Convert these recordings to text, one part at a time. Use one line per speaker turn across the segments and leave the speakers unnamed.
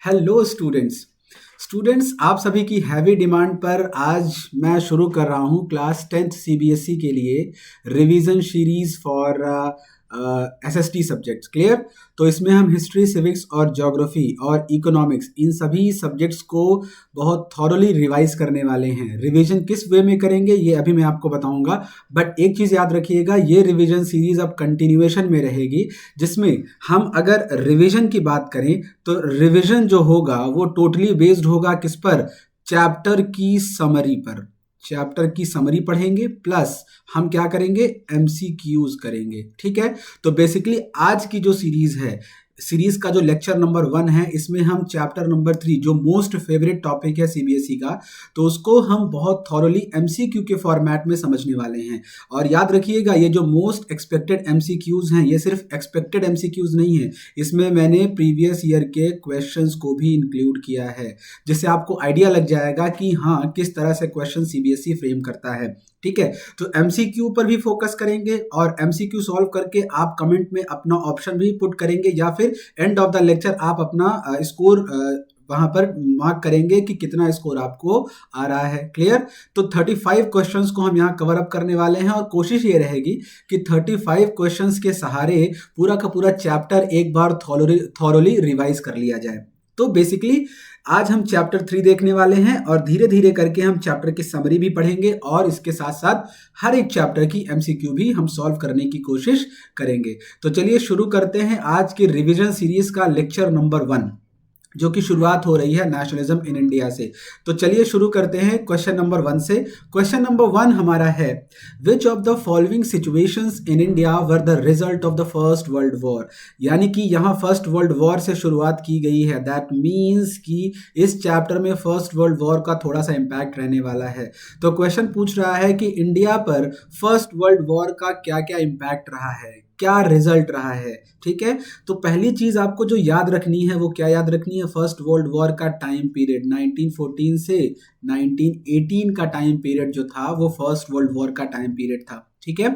Hello students आप सभी की हैवी डिमांड पर आज मैं शुरू कर रहा हूँ क्लास 10th सीबीएसई के लिए revision series for SST subjects. Clear. तो इसमें हम हिस्ट्री, सिविक्स और ज्योग्राफी और इकोनॉमिक्स इन सभी सब्जेक्ट्स को बहुत थॉरली रिवाइज करने वाले हैं। रिवीजन किस वे में करेंगे ये अभी मैं आपको बताऊंगा, बट एक चीज़ याद रखिएगा, ये रिवीजन सीरीज अब कंटिन्यूएशन में रहेगी, जिसमें हम अगर रिवीजन की बात करें तो रिवीजन जो होगा वो टोटली बेस्ड होगा किस पर? चैप्टर की समरी पर। चैप्टर की समरी पढ़ेंगे प्लस हम क्या करेंगे? एमसीक्यूज करेंगे। ठीक है। तो बेसिकली आज की जो सीरीज है, सीरीज का जो लेक्चर नंबर 1 है, इसमें हम चैप्टर नंबर 3 जो मोस्ट फेवरेट टॉपिक है सीबीएसई का, तो उसको हम बहुत थॉरली एमसीक्यू के फॉर्मेट में समझने वाले हैं। और याद रखिएगा, ये जो मोस्ट एक्सपेक्टेड एमसीक्यूज हैं ये सिर्फ एक्सपेक्टेड एमसीक्यूज नहीं है, इसमें मैंने प्रीवियस ईयर के क्वेश्चंस को भी इंक्लूड किया है, जिससे आपको आइडिया लग जाएगा कि हाँ किस तरह से क्वेश्चन सीबीएसई फ्रेम करता है। ठीक है। तो एमसीक्यू पर भी फोकस करेंगे और एमसीक्यू सॉल्व करके आप कमेंट में अपना ऑप्शन भी पुट करेंगे, या फिर एंड ऑफ द लेक्चर आप अपना स्कोर वहां पर मार्क करेंगे कि कितना स्कोर आपको आ रहा है। क्लियर। तो 35 क्वेश्चंस को हम यहाँ कवर अप करने वाले हैं और कोशिश ये रहेगी कि 35 क्वेश्चंस के सहारे पूरा का पूरा चैप्टर एक बार थॉरोली रिवाइज कर लिया जाए। तो बेसिकली आज हम चैप्टर 3 देखने वाले हैं और धीरे धीरे करके हम चैप्टर की समरी भी पढ़ेंगे और इसके साथ साथ हर एक चैप्टर की एमसीक्यू भी हम सॉल्व करने की कोशिश करेंगे। तो चलिए शुरू करते हैं आज की रिवीजन सीरीज का लेक्चर नंबर 1, जो कि शुरुआत हो रही है नेशनलिज्म इन इंडिया से। तो चलिए शुरू करते हैं क्वेश्चन नंबर 1 से। क्वेश्चन नंबर 1 हमारा है, विच of the following situations in India were the result of the first world war. यानी कि यहाँ फर्स्ट वर्ल्ड वॉर से शुरुआत की गई है, दैट मीन्स कि इस चैप्टर में फर्स्ट वर्ल्ड वॉर का थोड़ा सा इंपैक्ट रहने वाला है। तो क्वेश्चन पूछ रहा है कि इंडिया पर फर्स्ट वर्ल्ड वॉर का क्या क्या इंपैक्ट रहा है, क्या रिजल्ट रहा है। ठीक है। तो पहली चीज आपको जो याद रखनी है वो क्या याद रखनी है? फर्स्ट वर्ल्ड वॉर का टाइम पीरियड 1914 से 1918 का टाइम पीरियड जो था वो फर्स्ट वर्ल्ड वॉर का टाइम पीरियड था। ठीक है।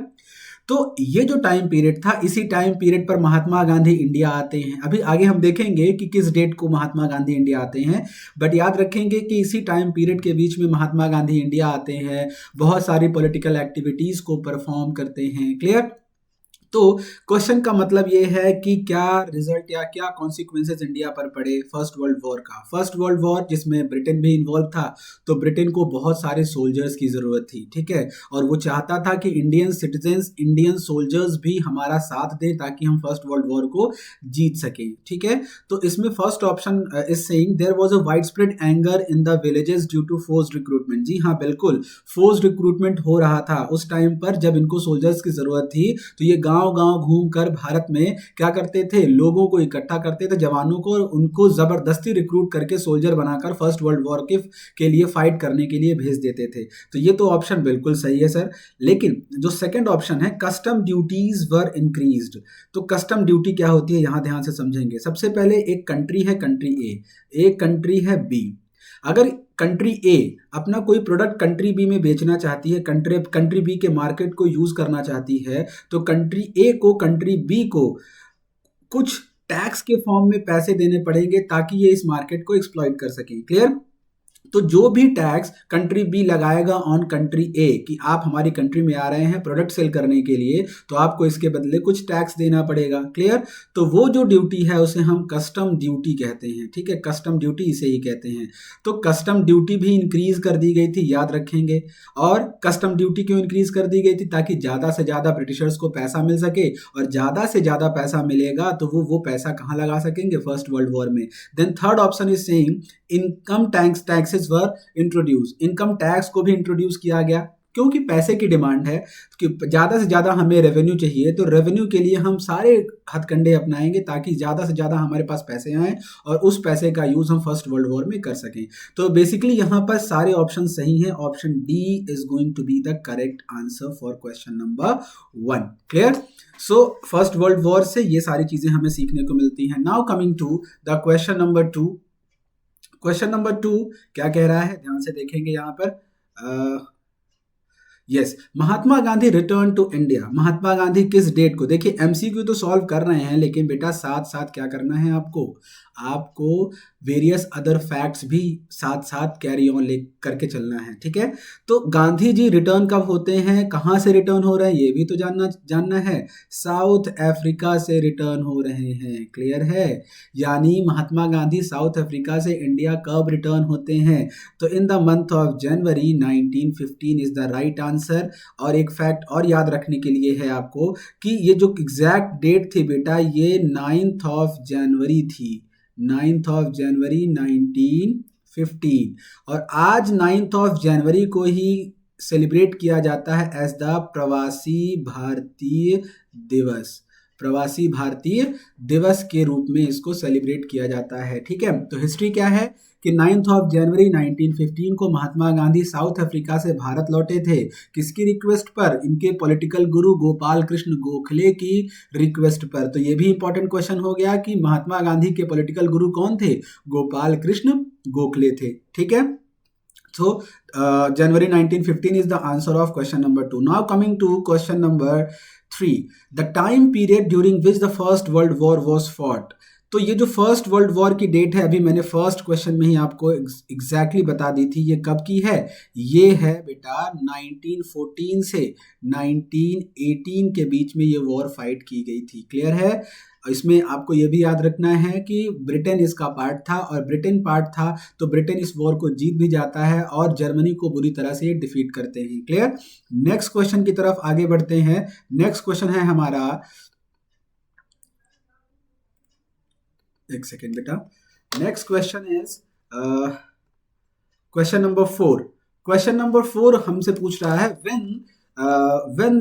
तो ये जो टाइम पीरियड था, इसी टाइम पीरियड पर महात्मा गांधी इंडिया आते हैं। अभी आगे हम देखेंगे कि किस डेट को महात्मा गांधी इंडिया आते हैं, बट याद रखेंगे कि इसी टाइम पीरियड के बीच में महात्मा गांधी इंडिया आते हैं, बहुत सारी पॉलिटिकल एक्टिविटीज को परफॉर्म करते हैं। क्लियर। तो क्वेश्चन का मतलब ये है कि क्या रिजल्ट या क्या कॉन्सिक्वेंसेस इंडिया पर पड़े फर्स्ट वर्ल्ड वॉर का। फर्स्ट वर्ल्ड वॉर जिसमें ब्रिटेन भी इन्वॉल्व था, तो ब्रिटेन को बहुत सारे सोल्जर्स की जरूरत थी। ठीक है। और वो चाहता था कि इंडियन सिटीजन्स, इंडियन सोल्जर्स भी हमारा साथ दें ताकि हम फर्स्ट वर्ल्ड वॉर को जीत सकें। ठीक है। तो इसमें first option is saying there was a wide spread anger in the villages due to forced recruitment. जी हाँ, बिल्कुल फोर्स्ड रिक्रूटमेंट हो रहा था उस टाइम पर जब इनको सोल्जर्स की जरूरत थी। तो ये गांव गांव घूमकर भारत में क्या करते थे? लोगों को इकट्ठा करते थे, जवानों को, और उनको जबरदस्ती रिक्रूट करके सोल्जर बनाकर फर्स्ट वर्ल्ड वॉर के लिए फाइट करने के लिए भेज देते थे। तो ये तो ऑप्शन बिल्कुल सही है सर। लेकिन जो सेकंड ऑप्शन है, कस्टम ड्यूटीज वर इंक्रीज्ड। तो कस्टम ड्यूटी क्या होती है यहां ध्यान से समझेंगे। सबसे पहले एक कंट्री है, कंट्री ए, एक कंट्री है बी। अगर कंट्री ए अपना कोई प्रोडक्ट कंट्री बी में बेचना चाहती है, कंट्री बी के मार्केट को यूज करना चाहती है, तो कंट्री ए को कंट्री बी को कुछ टैक्स के फॉर्म में पैसे देने पड़ेंगे ताकि ये इस मार्केट को एक्सप्लॉइट कर सकें। क्लियर। तो जो भी टैक्स कंट्री बी लगाएगा ऑन कंट्री ए कि आप हमारी कंट्री में आ रहे हैं प्रोडक्ट सेल करने के लिए, तो आपको इसके बदले कुछ टैक्स देना पड़ेगा। क्लियर। तो वो जो ड्यूटी है उसे हम कस्टम ड्यूटी कहते हैं। ठीक है, कस्टम ड्यूटी इसे ही कहते हैं। तो कस्टम ड्यूटी भी इंक्रीज कर दी गई थी, याद रखेंगे। और कस्टम ड्यूटी क्यों इंक्रीज कर दी गई थी? ताकि ज्यादा से ज्यादा ब्रिटिशर्स को पैसा मिल सके, और ज्यादा से ज्यादा पैसा मिलेगा तो वो पैसा कहाँ लगा सकेंगे? फर्स्ट वर्ल्ड वॉर में। Then third option is saying income taxes were introduce. Income tax को भी इंट्रोड्यूस किया गया क्योंकि पैसे की डिमांड है कि ज्यादा से ज्यादा हमें रेवेन्यू चाहिए, तो रेवेन्यू के लिए हम सारे हथकंडे अपनाएंगे ताकि ज्यादा से ज्यादा हमारे पास पैसे आए और उस पैसे का यूज हम फर्स्ट वर्ल्ड वॉर में कर सकें। तो बेसिकली यहाँ पर सारे ऑप्शन सही हैं। Option D is going to be the correct answer for question number 1। Clear. So first world war से ये सारी चीजें हमें सीखने को मिलती हैं। Now coming to the question number 2। Question number 2 क्या कह रहा है, ध्यान से देखेंगे यहाँ पर। Yes, Mahatma Gandhi return to India. Mahatma Gandhi किस डेट को? देखिए एमसीक्यू तो सॉल्व कर रहे हैं, लेकिन बेटा साथ साथ क्या करना है आपको वेरियस अदर फैक्ट्स भी साथ साथ कैरी ऑन ले करके चलना है, ठीक है। तो गांधी जी रिटर्न कब होते हैं, कहाँ से रिटर्न हो रहे हैं, ये भी तो जानना जानना है। साउथ अफ्रीका से रिटर्न हो रहे हैं, क्लियर है। यानी महात्मा गांधी साउथ अफ्रीका से इंडिया कब रिटर्न होते हैं, तो in the month of January 1915 is the right answer. और एक फैक्ट और याद रखने के लिए है आपको कि ये जो एग्जैक्ट डेट थी बेटा, ये 9th ऑफ जनवरी थी, 9th ऑफ जनवरी 1915। और आज 9th ऑफ जनवरी को ही सेलिब्रेट किया जाता है एज द प्रवासी भारतीय दिवस, प्रवासी भारतीय दिवस के रूप में इसको सेलिब्रेट किया जाता है, ठीक है। तो हिस्ट्री क्या है कि 9th ऑफ जनवरी 1915 को महात्मा गांधी साउथ अफ्रीका से भारत लौटे थे, किसकी रिक्वेस्ट पर, इनके पॉलिटिकल गुरु गोपाल कृष्ण गोखले की रिक्वेस्ट पर। तो ये भी इंपॉर्टेंट क्वेश्चन हो गया कि महात्मा गांधी के पॉलिटिकल गुरु कौन थे, गोपाल कृष्ण गोखले थे, ठीक है। So, January 1915 is the answer of question number 2. Now coming to question number 3. The time period during which the First World War was fought. तो ये जो फर्स्ट वर्ल्ड वॉर की डेट है, अभी मैंने फर्स्ट क्वेश्चन में ही आपको एग्जैक्टली बता दी थी, ये कब की है, ये है बेटा 1914 से 1918 के बीच में ये वॉर फाइट की गई थी, क्लियर है। इसमें आपको ये भी याद रखना है कि ब्रिटेन इसका पार्ट था, और ब्रिटेन पार्ट था तो ब्रिटेन इस वॉर को जीत भी जाता है और जर्मनी को बुरी तरह से ये डिफीट करते हैं, क्लियर। नेक्स्ट क्वेश्चन की तरफ आगे बढ़ते हैं। नेक्स्ट क्वेश्चन है हमारा, एक सेकेंड बेटा, next question is question number 4। Question number 4 हमसे पूछ रहा है when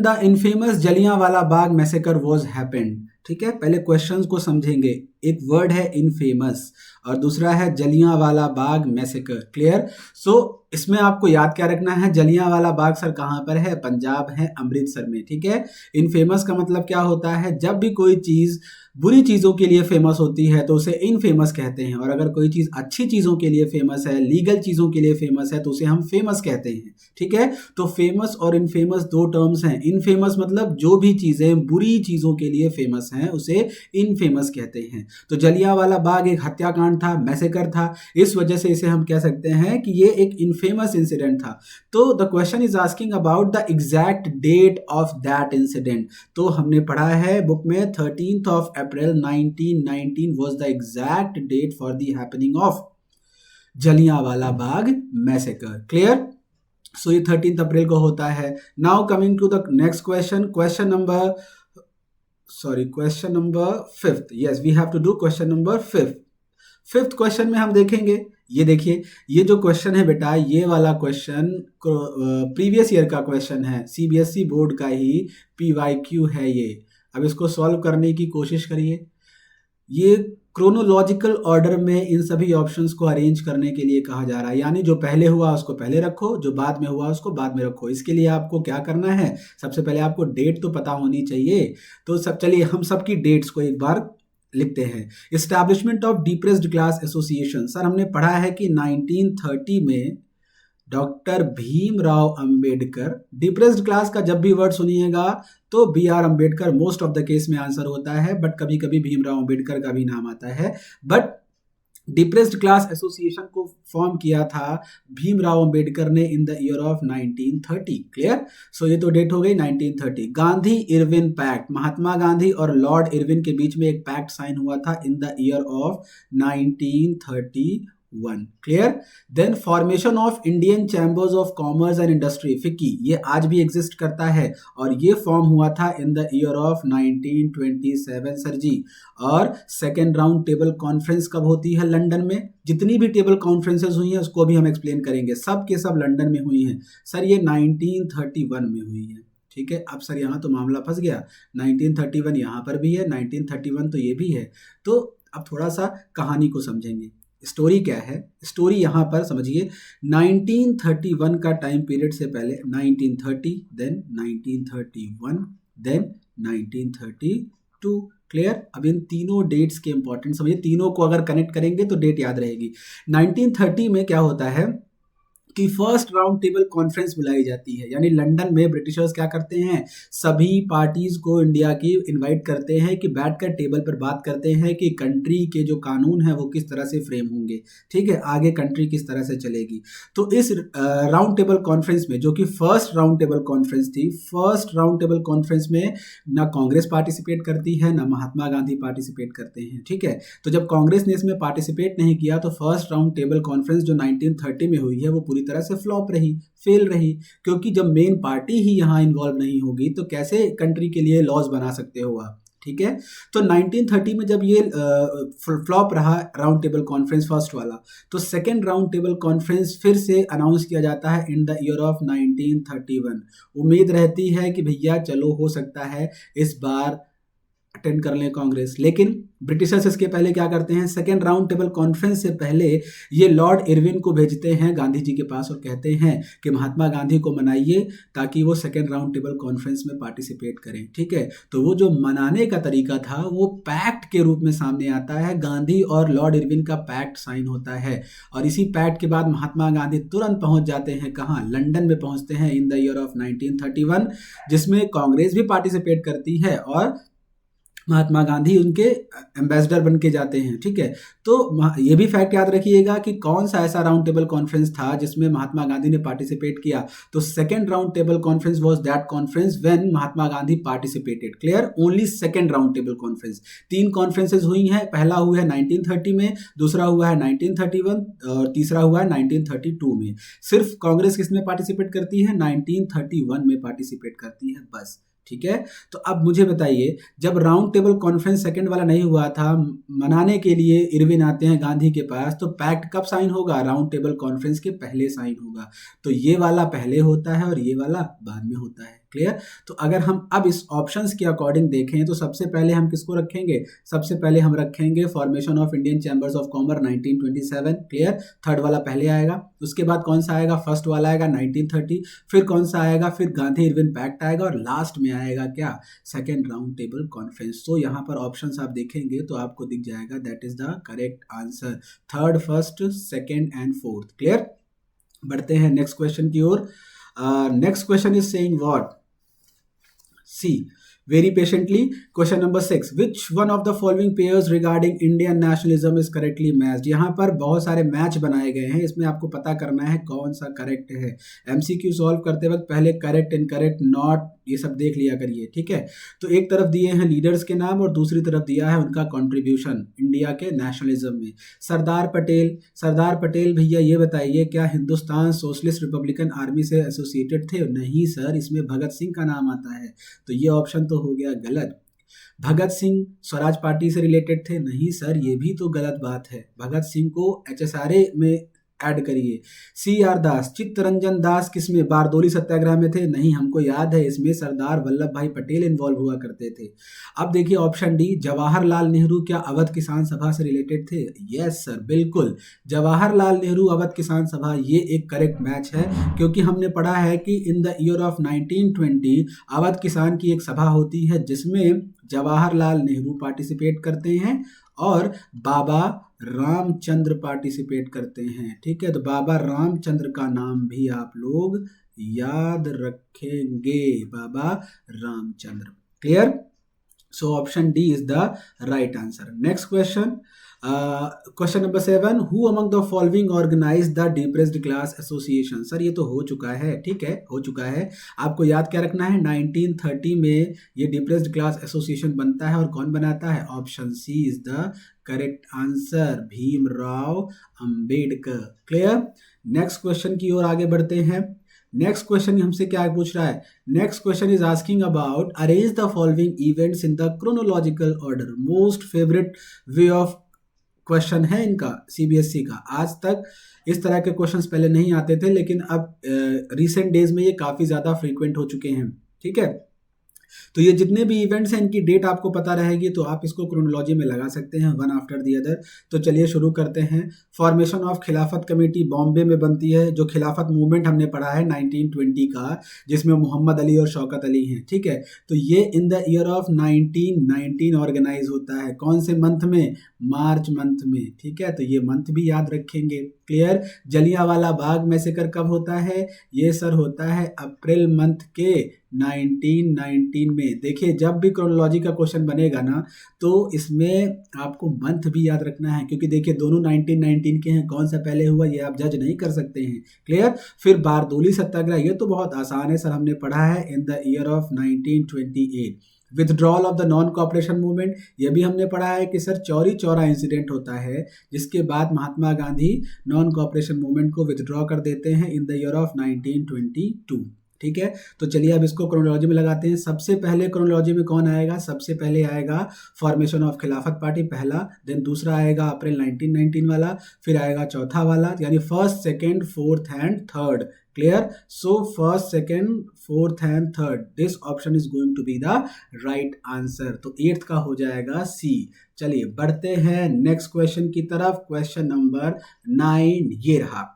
the infamous Jallianwala Bagh massacre was happened, ठीक है। पहले क्वेश्चंस को समझेंगे, एक वर्ड है इनफेमस और दूसरा है जलियांवाला बाग मैसेकर, क्लियर। सो इसमें आपको याद क्या रखना है, जलियांवाला बाग सर कहाँ पर है, पंजाब है, अमृतसर में, ठीक है। इनफेमस का मतलब क्या होता है, जब भी कोई चीज बुरी चीजों के लिए फेमस होती है तो उसे इनफेमस कहते हैं, और अगर कोई चीज अच्छी चीजों के लिए फेमस है, लीगल चीजों के लिए फेमस है, तो उसे हम फेमस कहते हैं, ठीक है। तो फेमस और इनफेमस दो टर्म्स हैं। इनफेमस मतलब जो भी चीजें बुरी चीजों के लिए फेमस हैं उसे इनफेमस कहते हैं। तो जलियांवाला बाग एक हत्याकांड था, मैसेकर था, इस वजह से इसे हम कह सकते हैं कि ये एक इनफेमस इंसिडेंट था। तो the question is asking about the exact date of that incident. तो हमने पढ़ा है बुक में 13th of April 1919 was the exact date for the happening of Jallianwala Bagh massacre, clear. So ये 13th अप्रैल को होता है। Now coming to the next question, question number 5th। Yes, we have to do question number 5th question में हम देखेंगे, ये देखिए, ये जो क्वेश्चन है बेटा, ये वाला क्वेश्चन प्रीवियस ईयर का क्वेश्चन है, सीबीएसई बोर्ड का ही PYQ है ये। अब इसको सॉल्व करने की कोशिश करिए। ये क्रोनोलॉजिकल ऑर्डर में इन सभी ऑप्शंस को अरेंज करने के लिए कहा जा रहा है, यानी जो पहले हुआ उसको पहले रखो, जो बाद में हुआ उसको बाद में रखो। इसके लिए आपको क्या करना है, सबसे पहले आपको डेट तो पता होनी चाहिए। तो सब चलिए हम सबकी डेट्स को एक बार लिखते हैं। Establishment of depressed class association, sir हमने पढ़ा है कि 1930 में doctor Bhimrao Ambedkar, depressed class का जब भी वर्ड सुनिएगा तो BR Ambedkar most of the case में आंसर होता है, बट कभी कभी भीमराव अंबेडकर का भी नाम आता है। बट डिप्रेस्ड क्लास एसोसिएशन को फॉर्म किया था भीमराव अंबेडकर ने in the year of 1930, clear. So ये तो डेट हो गई 1930। गांधी इरविन पैक्ट, महात्मा गांधी और लॉर्ड इरविन के बीच में एक पैक्ट साइन हुआ था in the year of 1931, clear. Then formation of Indian chambers of commerce and industry, FICCI, ये आज भी एग्जिस्ट करता है और ये फॉर्म हुआ था in the year of 1927 sir ji. और सेकेंड राउंड टेबल कॉन्फ्रेंस कब होती है, लंदन में। जितनी भी टेबल कॉन्फ्रेंसेस हुई हैं उसको भी हम एक्सप्लेन करेंगे, सब के सब लंदन में हुई हैं सर, ये 1931 में हुई है, ठीक है। अब सर यहाँ तो मामला फंस गया, 1931 यहाँ पर भी है, 1931 तो ये भी है। तो अब थोड़ा सा कहानी को समझेंगे, स्टोरी क्या है। स्टोरी यहाँ पर समझिए, 1931 का टाइम पीरियड से पहले 1930, देन 1931, देन 1932, क्लियर। अब इन तीनों डेट्स के इंपॉर्टेंट समझिए, तीनों को अगर कनेक्ट करेंगे तो डेट याद रहेगी। 1930 में क्या होता है की फर्स्ट राउंड टेबल कॉन्फ्रेंस बुलाई जाती है। यानी लंदन में ब्रिटिशर्स क्या करते हैं, सभी पार्टीज को इंडिया की इनवाइट करते हैं कि बैठकर टेबल पर बात करते हैं कि कंट्री के जो कानून है वो किस तरह से फ्रेम होंगे, ठीक है, आगे कंट्री किस तरह से चलेगी। तो इस राउंड टेबल कॉन्फ्रेंस में, जो कि फर्स्ट राउंड टेबल कॉन्फ्रेंस थी, फर्स्ट राउंड टेबल कॉन्फ्रेंस में ना कांग्रेस पार्टिसिपेट करती है ना महात्मा गांधी पार्टिसिपेट करते हैं, ठीक है। तो जब कांग्रेस ने इसमें पार्टिसिपेट नहीं किया तो फर्स्ट राउंड टेबल कॉन्फ्रेंस जो 1930 में हुई है वो पूरी तरह से फ्लॉप रही, फेल रही, क्योंकि जब मेन पार्टी ही यहाँ इन्वॉल्व नहीं होगी तो कैसे कंट्री के लिए लॉज बना सकते हो आप, ठीक है। तो 1930 में जब ये फ्लॉप रहा राउंड टेबल कॉन्फ्रेंस फर्स्ट वाला, तो सेकेंड राउंड टेबल कॉन्फ्रेंस फिर से अनाउंस किया जाता है इन द ईयर ऑफ 1931। उम्मीद रहती है कि भैया चलो हो सकता है इस बार अटेंड कर लें कांग्रेस, लेकिन ब्रिटिशर्स इसके पहले क्या करते हैं, सेकेंड राउंड टेबल कॉन्फ्रेंस से पहले ये लॉर्ड इरविन को भेजते हैं गांधी जी के पास और कहते हैं कि महात्मा गांधी को मनाइए ताकि वो सेकेंड राउंड टेबल कॉन्फ्रेंस में पार्टिसिपेट करें, ठीक है। तो वो जो मनाने का तरीका था वो पैक्ट के रूप में सामने आता है, गांधी और लॉर्ड इरविन का पैक्ट साइन होता है, और इसी पैक्ट के बाद महात्मा गांधी तुरंत पहुंच जाते हैं कहाँ, लंदन में पहुंचते हैं इन द ईयर ऑफ 1931, जिसमें कांग्रेस भी पार्टिसिपेट करती है और महात्मा गांधी उनके एम्बेसडर बन के जाते हैं, ठीक है। तो ये भी फैक्ट याद रखिएगा कि कौन सा ऐसा राउंड टेबल कॉन्फ्रेंस था जिसमें महात्मा गांधी ने पार्टिसिपेट किया। तो second round table conference was that conference when Mahatma Gandhi participated, clear, only second round table conference. 3 conferences हुई हैं, पहला हुआ है 1930 में, दूसरा हुआ है 1931 और तीसरा हुआ है 1932 में। सिर्फ कांग्रेस किसमें पार्टिसिपेट करती है, 1931 में पार्टिसिपेट करती है बस, ठीक है। तो अब मुझे बताइए, जब राउंड टेबल कॉन्फ्रेंस सेकंड वाला नहीं हुआ था, मनाने के लिए इरविन आते हैं गांधी के पास, तो पैक्ट कब साइन होगा, राउंड टेबल कॉन्फ्रेंस के पहले साइन होगा। तो ये वाला पहले होता है और ये वाला बाद में होता है, क्लियर। तो अगर हम अब इस ऑप्शंस के अकॉर्डिंग देखें तो सबसे पहले हम किसको रखेंगे, सबसे पहले हम रखेंगे formation of Indian chambers of commerce 1927, clear, third वाला पहले आएगा। उसके बाद कौन सा आएगा, फर्स्ट वाला आएगा 1930, फिर कौन सा आएगा, फिर गांधी इरविन पैक्ट आएगा, और लास्ट में आएगा क्या, सेकेंड राउंड टेबल कॉन्फ्रेंस। तो यहाँ पर ऑप्शंस आप देखेंगे तो आपको दिख जाएगा that is the correct answer, third, first, second and fourth, clear. बढ़ते हैं नेक्स्ट क्वेश्चन की ओर। Next question is saying what, see very patiently, question number 6, which one of the following pairs regarding Indian nationalism is correctly matched। यहाँ पर बहुत सारे match बनाए गए हैं, इसमें आपको पता करना है कौन सा करेक्ट है। एमसीक्यू सॉल्व करते वक्त पहले करेक्ट, इनकरेक्ट, नॉट, ये सब देख लिया करिए, ठीक है। तो एक तरफ दिए हैं लीडर्स के नाम और दूसरी तरफ दिया है उनका कंट्रीब्यूशन इंडिया के नेशनलिज्म में। सरदार पटेल भैया ये बताइए क्या हिंदुस्तान सोशलिस्ट रिपब्लिकन आर्मी से एसोसिएटेड थे, नहीं सर, इसमें भगत सिंह का नाम आता है, तो ये ऑप्शन तो हो गया गलत। भगत सिंह स्वराज पार्टी से रिलेटेड थे, नहीं सर, ये भी तो गलत बात है, भगत सिंह को एचएसआरए में ऐड करिए। CR दास, चित्तरंजन दास किसमें, बारदोली सत्याग्रह में थे, नहीं, हमको याद है इसमें सरदार वल्लभ भाई पटेल इन्वॉल्व हुआ करते थे। अब देखिए ऑप्शन डी, जवाहरलाल नेहरू क्या अवध किसान सभा से रिलेटेड थे, यस सर, बिल्कुल, जवाहरलाल नेहरू अवध किसान सभा, ये एक करेक्ट मैच है, क्योंकि हमने पढ़ा है कि इन द ईयर ऑफ 1920 अवध किसान की एक सभा होती है जिसमें जवाहरलाल नेहरू पार्टिसिपेट करते हैं और बाबा रामचंद्र पार्टिसिपेट करते हैं, ठीक है। तो बाबा रामचंद्र का नाम भी आप लोग याद रखेंगे, Baba Ramchandra, clear. So option D is the right answer. Next question, question number 7, who among the following organise the depressed class association. Sir ये तो हो चुका है, ठीक है, हो चुका है। आपको याद क्या रखना है, 1930 में ये डिप्रेस्ड क्लास एसोसिएशन बनता है और कौन बनाता है, option C is the correct answer, Bhimrao Ambedkar, clear. Next question की ओर आगे बढ़ते हैं। नेक्स्ट क्वेश्चन हमसे क्या पूछ रहा है, next question is asking about arrange the following events in the chronological order. Most favourite way of question है इनका सीबीएसई का। आज तक इस तरह के क्वेश्चंस पहले नहीं आते थे, लेकिन अब रिसेंट डेज में ये काफ़ी ज़्यादा फ्रीक्वेंट हो चुके हैं, ठीक है। तो ये जितने भी इवेंट्स हैं इनकी डेट आपको पता रहेगी, तो आप इसको क्रोनोलॉजी में लगा सकते हैं वन आफ्टर दी अदर। तो चलिए शुरू करते हैं। फॉर्मेशन ऑफ खिलाफत कमेटी बॉम्बे में बनती है। जो खिलाफत मूवमेंट हमने पढ़ा है 1920 का, जिसमें मोहम्मद अली और शौकत अली हैं, ठीक है। तो ये in the year of 1919 organise होता है। कौन से मंथ में? मार्च मंथ में, ठीक है। तो ये मंथ भी याद रखेंगे। क्लियर। जलियांवाला बाग मैसेकर कब होता है? ये सर होता है अप्रैल मंथ के 1919 में। देखिए जब भी क्रोनोलॉजी का क्वेश्चन बनेगा ना, तो इसमें आपको मंथ भी याद रखना है, क्योंकि देखिए दोनों 1919 के हैं, कौन सा पहले हुआ ये आप जज नहीं कर सकते हैं। क्लियर। फिर बारदोली सत्याग्रह, ये तो बहुत आसान है सर, हमने पढ़ा है इन the year of 1928। Withdrawal of the non cooperation movement, ये भी हमने पढ़ा है कि सर चौरी चौरा इंसिडेंट होता है, जिसके बाद Mahatma Gandhi non cooperation movement को विथड्रॉ कर देते हैं इन द ईयर ऑफ 1922। ठीक है। तो चलिए अब इसको क्रोनोलॉजी में लगाते हैं। सबसे पहले क्रोनोलॉजी में कौन आएगा? सबसे पहले आएगा फॉर्मेशन ऑफ खिलाफत पार्टी, पहला। देन दूसरा आएगा अप्रैल 1919 वाला, फिर आएगा चौथा वाला, यानी first, second, fourth and third. Clear. So first, second, fourth and third, this option is going to be the right answer. तो 8th का हो जाएगा सी। चलिए बढ़ते हैं नेक्स्ट क्वेश्चन की तरफ। क्वेश्चन नंबर 9 ये रहा।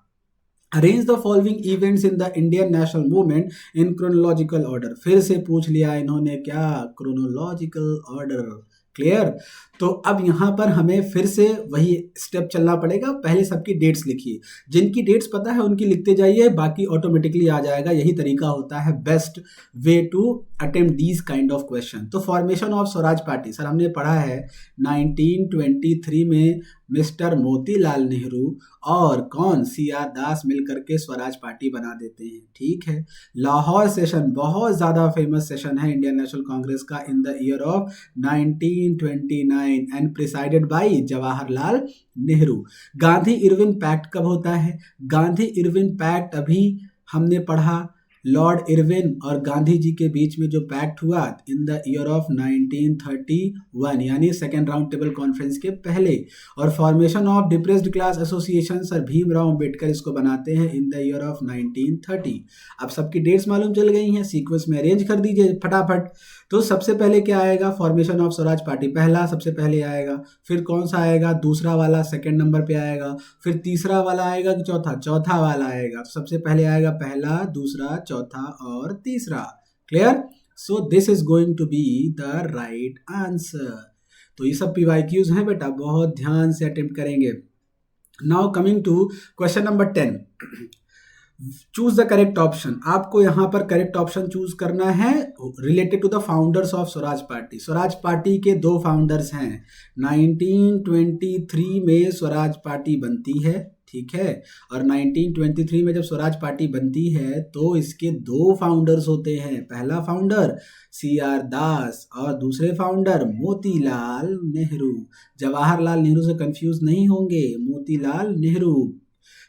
Arrange the following events in the Indian national movement in chronological order. फिर से पूछ लिया इन्होंने, क्या? Chronological order. क्लियर। तो अब यहाँ पर हमें फिर से वही स्टेप चलना पड़ेगा। पहले सबकी डेट्स लिखिए, जिनकी डेट्स पता है उनकी लिखते जाइए, बाकी ऑटोमेटिकली आ जाएगा। यही तरीका होता है best way to attempt these kind of question. तो formation of Swaraj party, sir हमने पढ़ा है 1923 में मिस्टर मोतीलाल नेहरू और कौन? CR दास मिलकर के स्वराज पार्टी बना देते हैं। ठीक है। लाहौर सेशन बहुत ज़्यादा फेमस सेशन है इंडियन नेशनल कांग्रेस का in the year of 1929 and presided by Jawaharlal Nehru. Gandhi Irwin pact कब होता है? गांधी इरविन पैक्ट अभी हमने पढ़ा, लॉर्ड इरविन और गांधी जी के बीच में जो पैक्ट हुआ इन द ईयर ऑफ 1931, यानी सेकेंड राउंड टेबल कॉन्फ्रेंस के पहले। और formation of depressed class association, sir Bhimrao Ambedkar इसको बनाते हैं इन द ईयर ऑफ 1930। अब सबकी डेट्स मालूम चल गई हैं, सीक्वेंस में अरेंज कर दीजिए फटाफट। तो सबसे पहले क्या आएगा? फॉर्मेशन ऑफ स्वराज पार्टी पहला सबसे पहले आएगा, फिर कौन सा आएगा? दूसरा वाला सेकंड नंबर पे आएगा, फिर तीसरा वाला आएगा कि चौथा? चौथा वाला आएगा। तो सबसे पहले आएगा पहला, दूसरा, चौथा और तीसरा। Clear. So this is going to be the right answer. तो ये सब PYQs हैं बेटा, बहुत ध्यान से अटेम्प्ट करेंगे। Now coming to question number 10। Choose the correct option. आपको यहाँ पर करेक्ट ऑप्शन चूज करना है related to the founders of Swaraj party. Swaraj party के 2 फाउंडर्स हैं। 1923 में स्वराज पार्टी बनती है, ठीक है। और 1923 में जब स्वराज पार्टी बनती है तो इसके 2 फाउंडर्स होते हैं। पहला फाउंडर CR दास और दूसरे फाउंडर मोतीलाल नेहरू। जवाहरलाल नेहरू से कंफ्यूज नहीं होंगे, मोतीलाल नेहरू।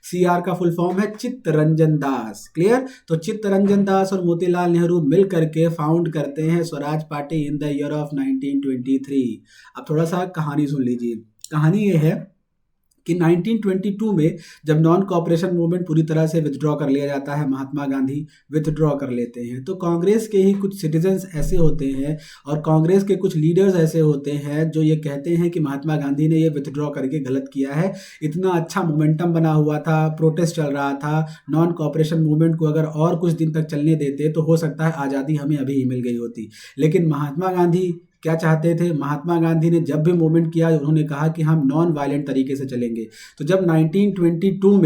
CR का फुल फॉर्म है चित्तरंजन दास। क्लियर। तो चित्तरंजन दास और मोतीलाल नेहरू मिल करके फाउंड करते हैं Swaraj party in the year of 1923। अब थोड़ा सा कहानी सुन लीजिए। कहानी ये है कि 1922 में जब नॉन कॉपरेशन मूवमेंट पूरी तरह से विथड्रॉ कर लिया जाता है, महात्मा गांधी विथड्रॉ कर लेते हैं, तो कांग्रेस के ही कुछ सिटीजन्स ऐसे होते हैं और कांग्रेस के कुछ लीडर्स ऐसे होते हैं जो ये कहते हैं कि महात्मा गांधी ने ये विथड्रॉ करके गलत किया है। इतना अच्छा मोमेंटम बना हुआ था, प्रोटेस्ट चल रहा था, नॉन कॉपरेशन मूवमेंट को अगर और कुछ दिन तक चलने देते तो हो सकता है आज़ादी हमें अभी ही मिल गई होती। लेकिन महात्मा गांधी क्या चाहते थे? महात्मा गांधी ने जब भी मूवमेंट किया उन्होंने कहा कि हम नॉन वायलेंट तरीके से चलेंगे। तो जब 1922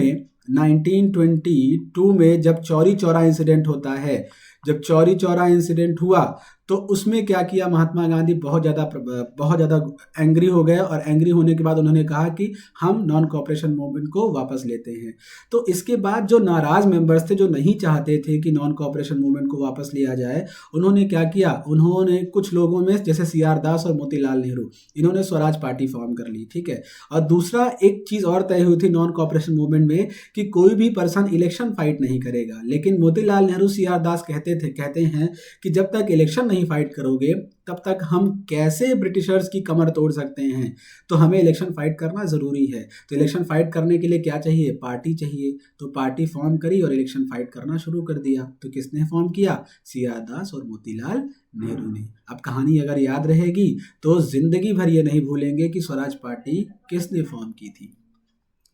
में जब चौरी चौरा इंसिडेंट होता है, जब चौरी चौरा इंसिडेंट हुआ तो उसमें क्या किया महात्मा गांधी? बहुत ज़्यादा एंग्री हो गए और एंग्री होने के बाद उन्होंने कहा कि हम नॉन कॉपरेशन मूवमेंट को वापस लेते हैं। तो इसके बाद जो नाराज़ मेंबर्स थे, जो नहीं चाहते थे कि नॉन कॉपरेशन मूवमेंट को वापस लिया जाए, उन्होंने क्या किया? उन्होंने कुछ लोगों में जैसे CR दास और मोतीलाल नेहरू, इन्होंने स्वराज पार्टी फॉर्म कर ली। ठीक है। और दूसरा एक चीज़ और तय हुई थी नॉन कॉपरेशन मूवमेंट में कि कोई भी पर्सन इलेक्शन फाइट नहीं करेगा, लेकिन मोतीलाल नेहरू CR दास कहते कहते हैं कि जब तक इलेक्शन नहीं फाइट करोगे तब तक हम कैसे ब्रिटिशर्स की कमर तोड़ सकते हैं। तो हमें इलेक्शन फाइट करना ज़रूरी है। तो इलेक्शन फाइट करने के लिए क्या चाहिए, पार्टी चाहिए। तो पार्टी फॉर्म करी और इलेक्शन फाइट करना शुरू कर दिया। तो किसने फॉर्म किया, सी आर दास और मोतीलाल नेहरू ने। अब कहानी अगर याद रहेगी तो जिंदगी भर ये नहीं भूलेंगे कि स्वराज पार्टी किसने फॉर्म की थी।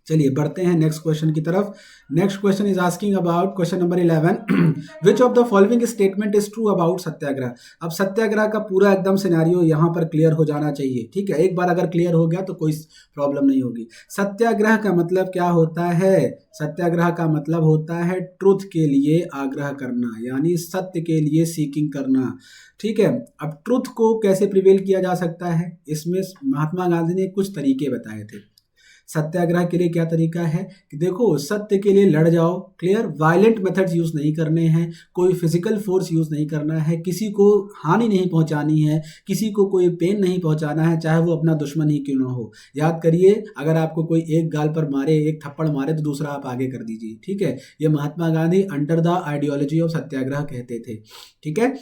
चलिए बढ़ते हैं नेक्स्ट क्वेश्चन की तरफ। Next question is asking about question number 11, which of the following statement is true about satyagraha. अब सत्याग्रह का पूरा एकदम सिनेरियो यहाँ पर क्लियर हो जाना चाहिए, ठीक है। एक बार अगर क्लियर हो गया तो कोई प्रॉब्लम नहीं होगी। सत्याग्रह का मतलब क्या होता है, सत्याग्रह का मतलब होता है ट्रुथ के लिए आग्रह करना, यानी सत्य के लिए सीकिंग करना, ठीक है। अब ट्रुथ को कैसे प्रिवेल किया जा सकता है, इसमें महात्मा गांधी ने कुछ तरीके बताए थे। सत्याग्रह के लिए क्या तरीका है कि देखो, सत्य के लिए लड़ जाओ, क्लियर। वायलेंट मेथड्स यूज नहीं करने हैं, कोई फिजिकल फोर्स यूज नहीं करना है, किसी को हानि नहीं पहुंचानी है, किसी को कोई पेन नहीं पहुंचाना है, चाहे वो अपना दुश्मन ही क्यों ना हो। याद करिए, अगर आपको कोई एक गाल पर मारे, एक थप्पड़ मारे तो दूसरा आप आगे कर दीजिए, ठीक है। ये Mahatma Gandhi under the ideology of satyagraha कहते थे, ठीक है।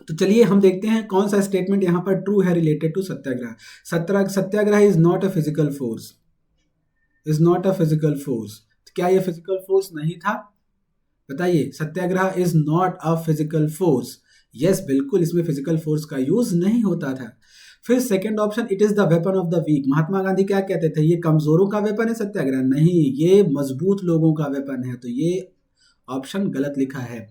तो चलिए हम देखते हैं कौन सा स्टेटमेंट यहाँ पर ट्रू है related to satyagraha. Satyagraha is not a physical force, is not a physical force. क्या ये फिजिकल फोर्स नहीं था, बताइए। Satyagraha is not a physical force, yes बिल्कुल, इसमें फिजिकल फोर्स का यूज नहीं होता था। फिर second option, it is the weapon of the weak. Mahatma Gandhi क्या कहते थे, ये कमजोरों का वेपन है सत्याग्रह, नहीं, ये मजबूत लोगों का वेपन है। तो ये ऑप्शन गलत लिखा है।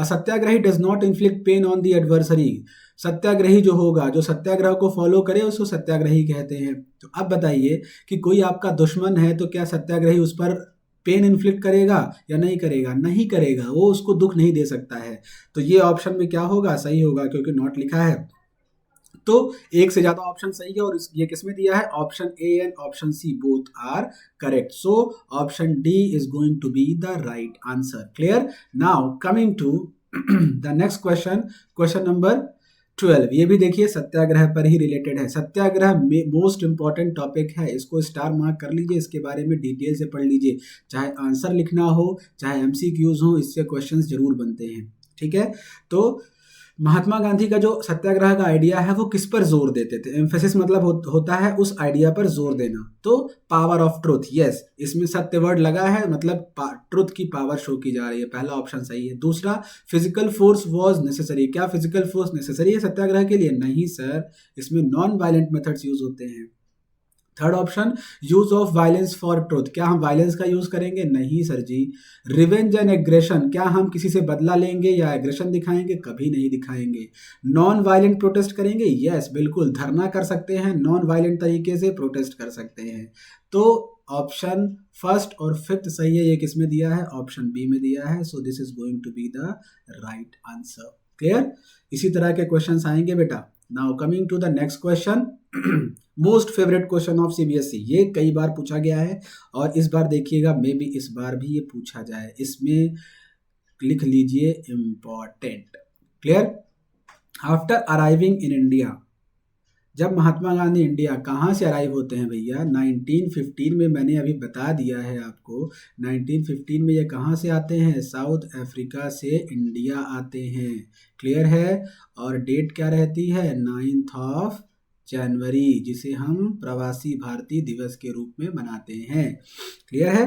Satyagrahi does not inflict pain on the adversary. Satyagrahi जो होगा, जो सत्याग्रह को फॉलो करे, उसको सत्याग्रही कहते हैं। तो अब बताइए कि कोई आपका दुश्मन है तो क्या सत्याग्रही उस पर पेन इन्फ्लिक्ट करेगा या नहीं करेगा, नहीं करेगा, वो उसको दुख नहीं दे सकता है। तो ये ऑप्शन में क्या होगा, सही होगा, क्योंकि नॉट लिखा है। तो एक से ज्यादा ऑप्शन सही है, और ये किसमें दिया है, option A and option C both are correct. So option D is going to be the right answer. Clear. Now coming to the next question, question number 12। ये भी देखिए सत्याग्रह पर ही रिलेटेड है। सत्याग्रह में मोस्ट इंपॉर्टेंट टॉपिक है, इसको star mark कर लीजिए, इसके बारे में डिटेल से पढ़ लीजिए। चाहे आंसर लिखना हो, चाहे एमसीक्यूज हो, इससे क्वेश्चंस जरूर बनते हैं, ठीक है। तो महात्मा गांधी का जो सत्याग्रह का आइडिया है वो किस पर जोर देते थे, एम्फेसिस मतलब होता है उस आइडिया पर जोर देना। तो पावर ऑफ ट्रुथ, यस, इसमें सत्य वर्ड लगा है, मतलब ट्रुथ की पावर शो की जा रही है, पहला ऑप्शन सही है। दूसरा, फिजिकल फोर्स वाज नेसेसरी। क्या फिजिकल फोर्स नेसेसरी है सत्याग्रह के लिए, नहीं सर, इसमें नॉन वायलेंट मेथड्स यूज होते हैं। Third option, use of violence for truth. क्या हम वायलेंस का यूज करेंगे, नहीं sir ji. Revenge and aggression, क्या हम किसी से बदला लेंगे या एग्रेशन दिखाएंगे, कभी नहीं दिखाएंगे। नॉन वायलेंट प्रोटेस्ट करेंगे, यस बिल्कुल, धरना कर सकते हैं, नॉन वायलेंट तरीके से प्रोटेस्ट कर सकते हैं। तो ऑप्शन फर्स्ट और फिफ्थ सही है, ये किसमें दिया है, ऑप्शन बी में दिया है। So this is going to be the right answer. Clear. इसी तरह के क्वेश्चंस आएंगे बेटा। Now coming to the next question, most favourite question of CBSE. ये कई बार पूछा गया है और इस बार देखिएगा, मे बी इस बार भी ये पूछा जाए। इसमें लिख लीजिए important. Clear. After arriving in India, जब महात्मा गांधी इंडिया, कहाँ से अराइव होते हैं भैया, 1915 में, मैंने अभी बता दिया है आपको, 1915 में ये कहाँ से आते हैं, साउथ अफ्रीका से इंडिया आते हैं। क्लियर है। और डेट क्या रहती है, 9 ऑफ जनवरी, जिसे हम प्रवासी भारतीय दिवस के रूप में मनाते हैं। क्लियर है।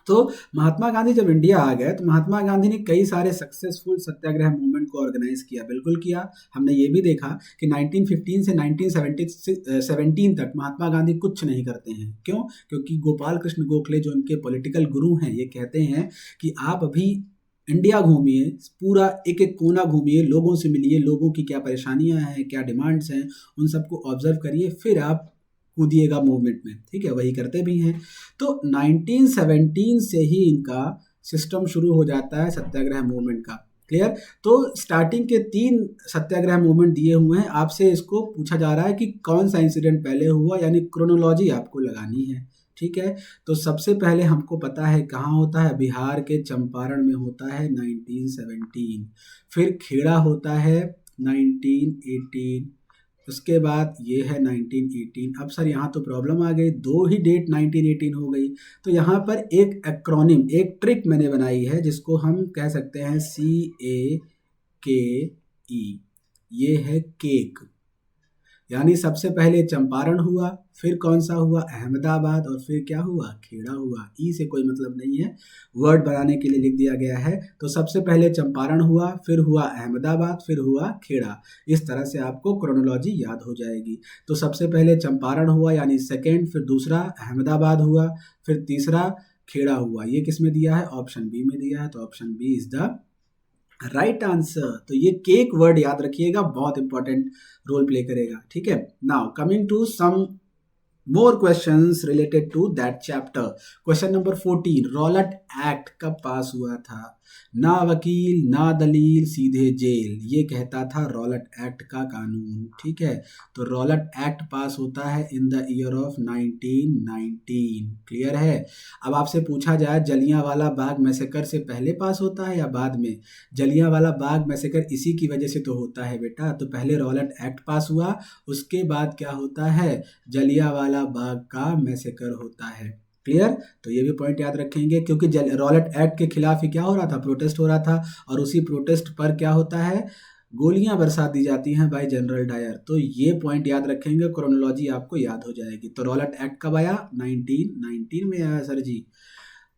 तो महात्मा गांधी जब इंडिया आ गए तो महात्मा गांधी ने कई सारे सक्सेसफुल सत्याग्रह मूवमेंट को ऑर्गेनाइज किया, बिल्कुल किया। हमने ये भी देखा कि 1915 से 1917 तक महात्मा गांधी कुछ नहीं करते हैं। क्यों, क्योंकि गोपाल कृष्ण गोखले जो उनके पॉलिटिकल गुरु हैं, ये कहते हैं कि आप अभी इंडिया घूमिए, पूरा एक एक कोना घूमिए, लोगों से मिलिए, लोगों की क्या परेशानियां हैं, क्या डिमांड्स हैं, उन सबको ऑब्जर्व करिए, फिर आप कूदिएगा मूवमेंट में, ठीक है। वही करते भी हैं। तो 1917 से ही इनका सिस्टम शुरू हो जाता है सत्याग्रह मूवमेंट का। क्लियर। तो स्टार्टिंग के 3 सत्याग्रह मूवमेंट दिए हुए हैं, आपसे इसको पूछा जा रहा है कि कौन सा इंसिडेंट पहले हुआ, यानी क्रोनोलॉजी आपको लगानी है, ठीक है। तो सबसे पहले हमको पता है कहाँ होता है, बिहार के चंपारण में होता है 1917। फिर खेड़ा होता है 1918, उसके बाद ये है 1918। अब सर यहाँ तो प्रॉब्लम आ गई, दो ही डेट 1918 हो गई। तो यहाँ पर एक एक्रोनिम, एक ट्रिक मैंने बनाई है जिसको हम कह सकते हैं CAKE। ये है केक, यानी सबसे पहले चंपारण हुआ, फिर कौन सा हुआ, अहमदाबाद, और फिर क्या हुआ, खेड़ा हुआ। ई से कोई मतलब नहीं है, वर्ड बनाने के लिए लिख दिया गया है। तो सबसे पहले चंपारण हुआ, फिर हुआ अहमदाबाद, फिर हुआ खेड़ा। इस तरह से आपको क्रोनोलॉजी याद हो जाएगी। तो सबसे पहले चंपारण हुआ यानी सेकेंड, फिर दूसरा अहमदाबाद हुआ, फिर तीसरा खेड़ा हुआ। ये किस में दिया है, ऑप्शन बी में दिया है। तो option B is the right answer. तो ये केक वर्ड याद रखिएगा, बहुत इंपॉर्टेंट रोल प्ले करेगा। ठीक है, now coming to some more questions related to that chapter. Question number 14, Rowlatt act कब पास हुआ था? ना वकील ना दलील सीधे जेल, ये कहता था रॉलट एक्ट का कानून। ठीक है, तो रॉलट एक्ट पास होता है इन द ईयर ऑफ 1919। क्लियर है। अब आपसे पूछा जाए जलियांवाला बाग मैसेकर से पहले पास होता है या बाद में? जलियांवाला बाग मैसेकर इसी की वजह से तो होता है बेटा। तो पहले रॉलट एक्ट पास हुआ, उसके बाद क्या होता है, जलियांवाला बाग का मैसेकर होता है। क्लियर। तो ये भी पॉइंट याद रखेंगे, क्योंकि रॉलट एक्ट के खिलाफ ही क्या हो रहा था, प्रोटेस्ट हो रहा था, और उसी प्रोटेस्ट पर क्या होता है, गोलियां बरसा दी जाती हैं बाय जनरल डायर। तो ये पॉइंट याद रखेंगे, क्रोनोलॉजी आपको याद हो जाएगी। तो रॉलट एक्ट कब आया, 1919 में आया सर जी।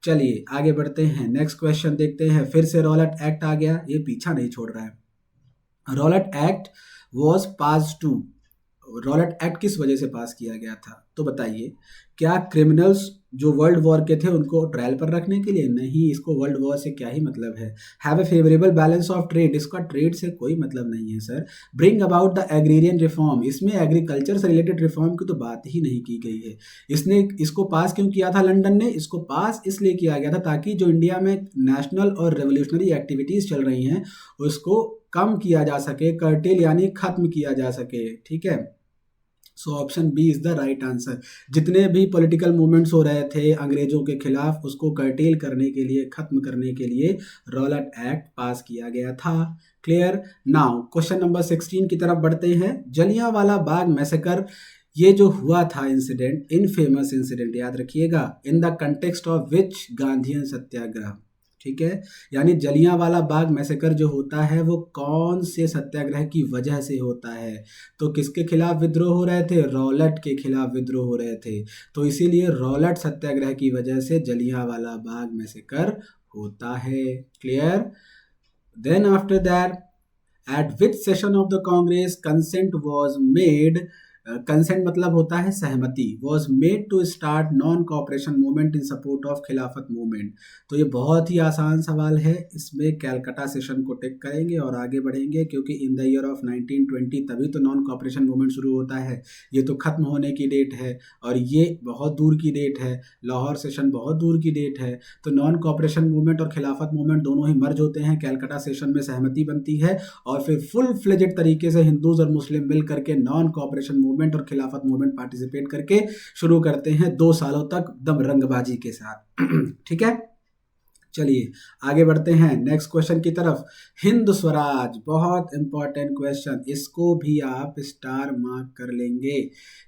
चलिए आगे बढ़ते हैं, नेक्स्ट क्वेश्चन देखते हैं। फिर से रॉलट एक्ट आ गया, ये पीछा नहीं छोड़ रहा है। Rowlatt act was pass to, Rowlatt act किस वजह से पास किया गया था? तो बताइए, क्या क्रिमिनल्स जो वर्ल्ड वॉर के थे उनको ट्रायल पर रखने के लिए? नहीं, इसको वर्ल्ड वॉर से क्या ही मतलब है। Have a favourable balance of trade, इसका ट्रेड से कोई मतलब नहीं है sir. Bring about the agrarian reform, इसमें एग्रीकल्चर से रिलेटेड रिफॉर्म की तो बात ही नहीं की गई है। इसको पास क्यों किया था लंदन ने? इसको पास इसलिए किया गया था ताकि जो इंडिया में नेशनल और रेवोल्यूशनरी एक्टिविटीज चल रही हैं उसको कम किया जा सके, कर्टेल यानी खत्म किया जा सके। ठीक है, so option B is the right answer. जितने भी पॉलिटिकल मूवमेंट्स हो रहे थे अंग्रेजों के खिलाफ, उसको कर्टेल करने के लिए, खत्म करने के लिए रॉलट एक्ट पास किया गया था। क्लियर। नाउ क्वेश्चन नंबर 16 की तरफ बढ़ते हैं। जलियांवाला बाग मैसेकर, ये जो हुआ था इंसिडेंट, इनफेमस इंसिडेंट याद रखिएगा, in the context of which Gandhian satyagraha. ठीक है, यानी जलियांवाला बाग मैसेकर जो होता है वो कौन से सत्याग्रह की वजह से होता है? तो किसके खिलाफ विद्रोह हो रहे थे? रॉलट के खिलाफ विद्रोह हो रहे थे। तो इसीलिए रॉलट सत्याग्रह की वजह से जलियांवाला बाग मैसेकर होता है। Clear. Then after that, at which session of the Congress consent was made, consent मतलब होता है सहमति, was made to start non cooperation movement in support of Khilafat movement. तो ये बहुत ही आसान सवाल है, इसमें कैलकाटा सेशन को टिक करेंगे और आगे बढ़ेंगे, क्योंकि इन द ईयर ऑफ 1920 तभी तो नॉन कॉपरेशन मूवमेंट शुरू होता है। ये तो खत्म होने की डेट है और ये बहुत दूर की डेट है, लाहौर सेशन बहुत दूर की डेट है। तो नॉन कॉपरेशन मूवमेंट और खिलाफत मूवमेंट दोनों ही मर्ज होते हैं, कैलकाटा सेशन में सहमति बनती है और फिर फुल फ्लेजेड तरीके से हिंदूज और मुस्लिम मिल करके नॉन कॉपरेशन मूवमेंट और खिलाफत मूवमेंट पार्टिसिपेट करके शुरू करते हैं 2 सालों तक दम रंगबाजी के साथ। ठीक है, चलिए आगे बढ़ते हैं नेक्स्ट क्वेश्चन की तरफ। हिंद स्वराज, बहुत इंपॉर्टेंट क्वेश्चन, इसको भी आप स्टार मार्क कर लेंगे।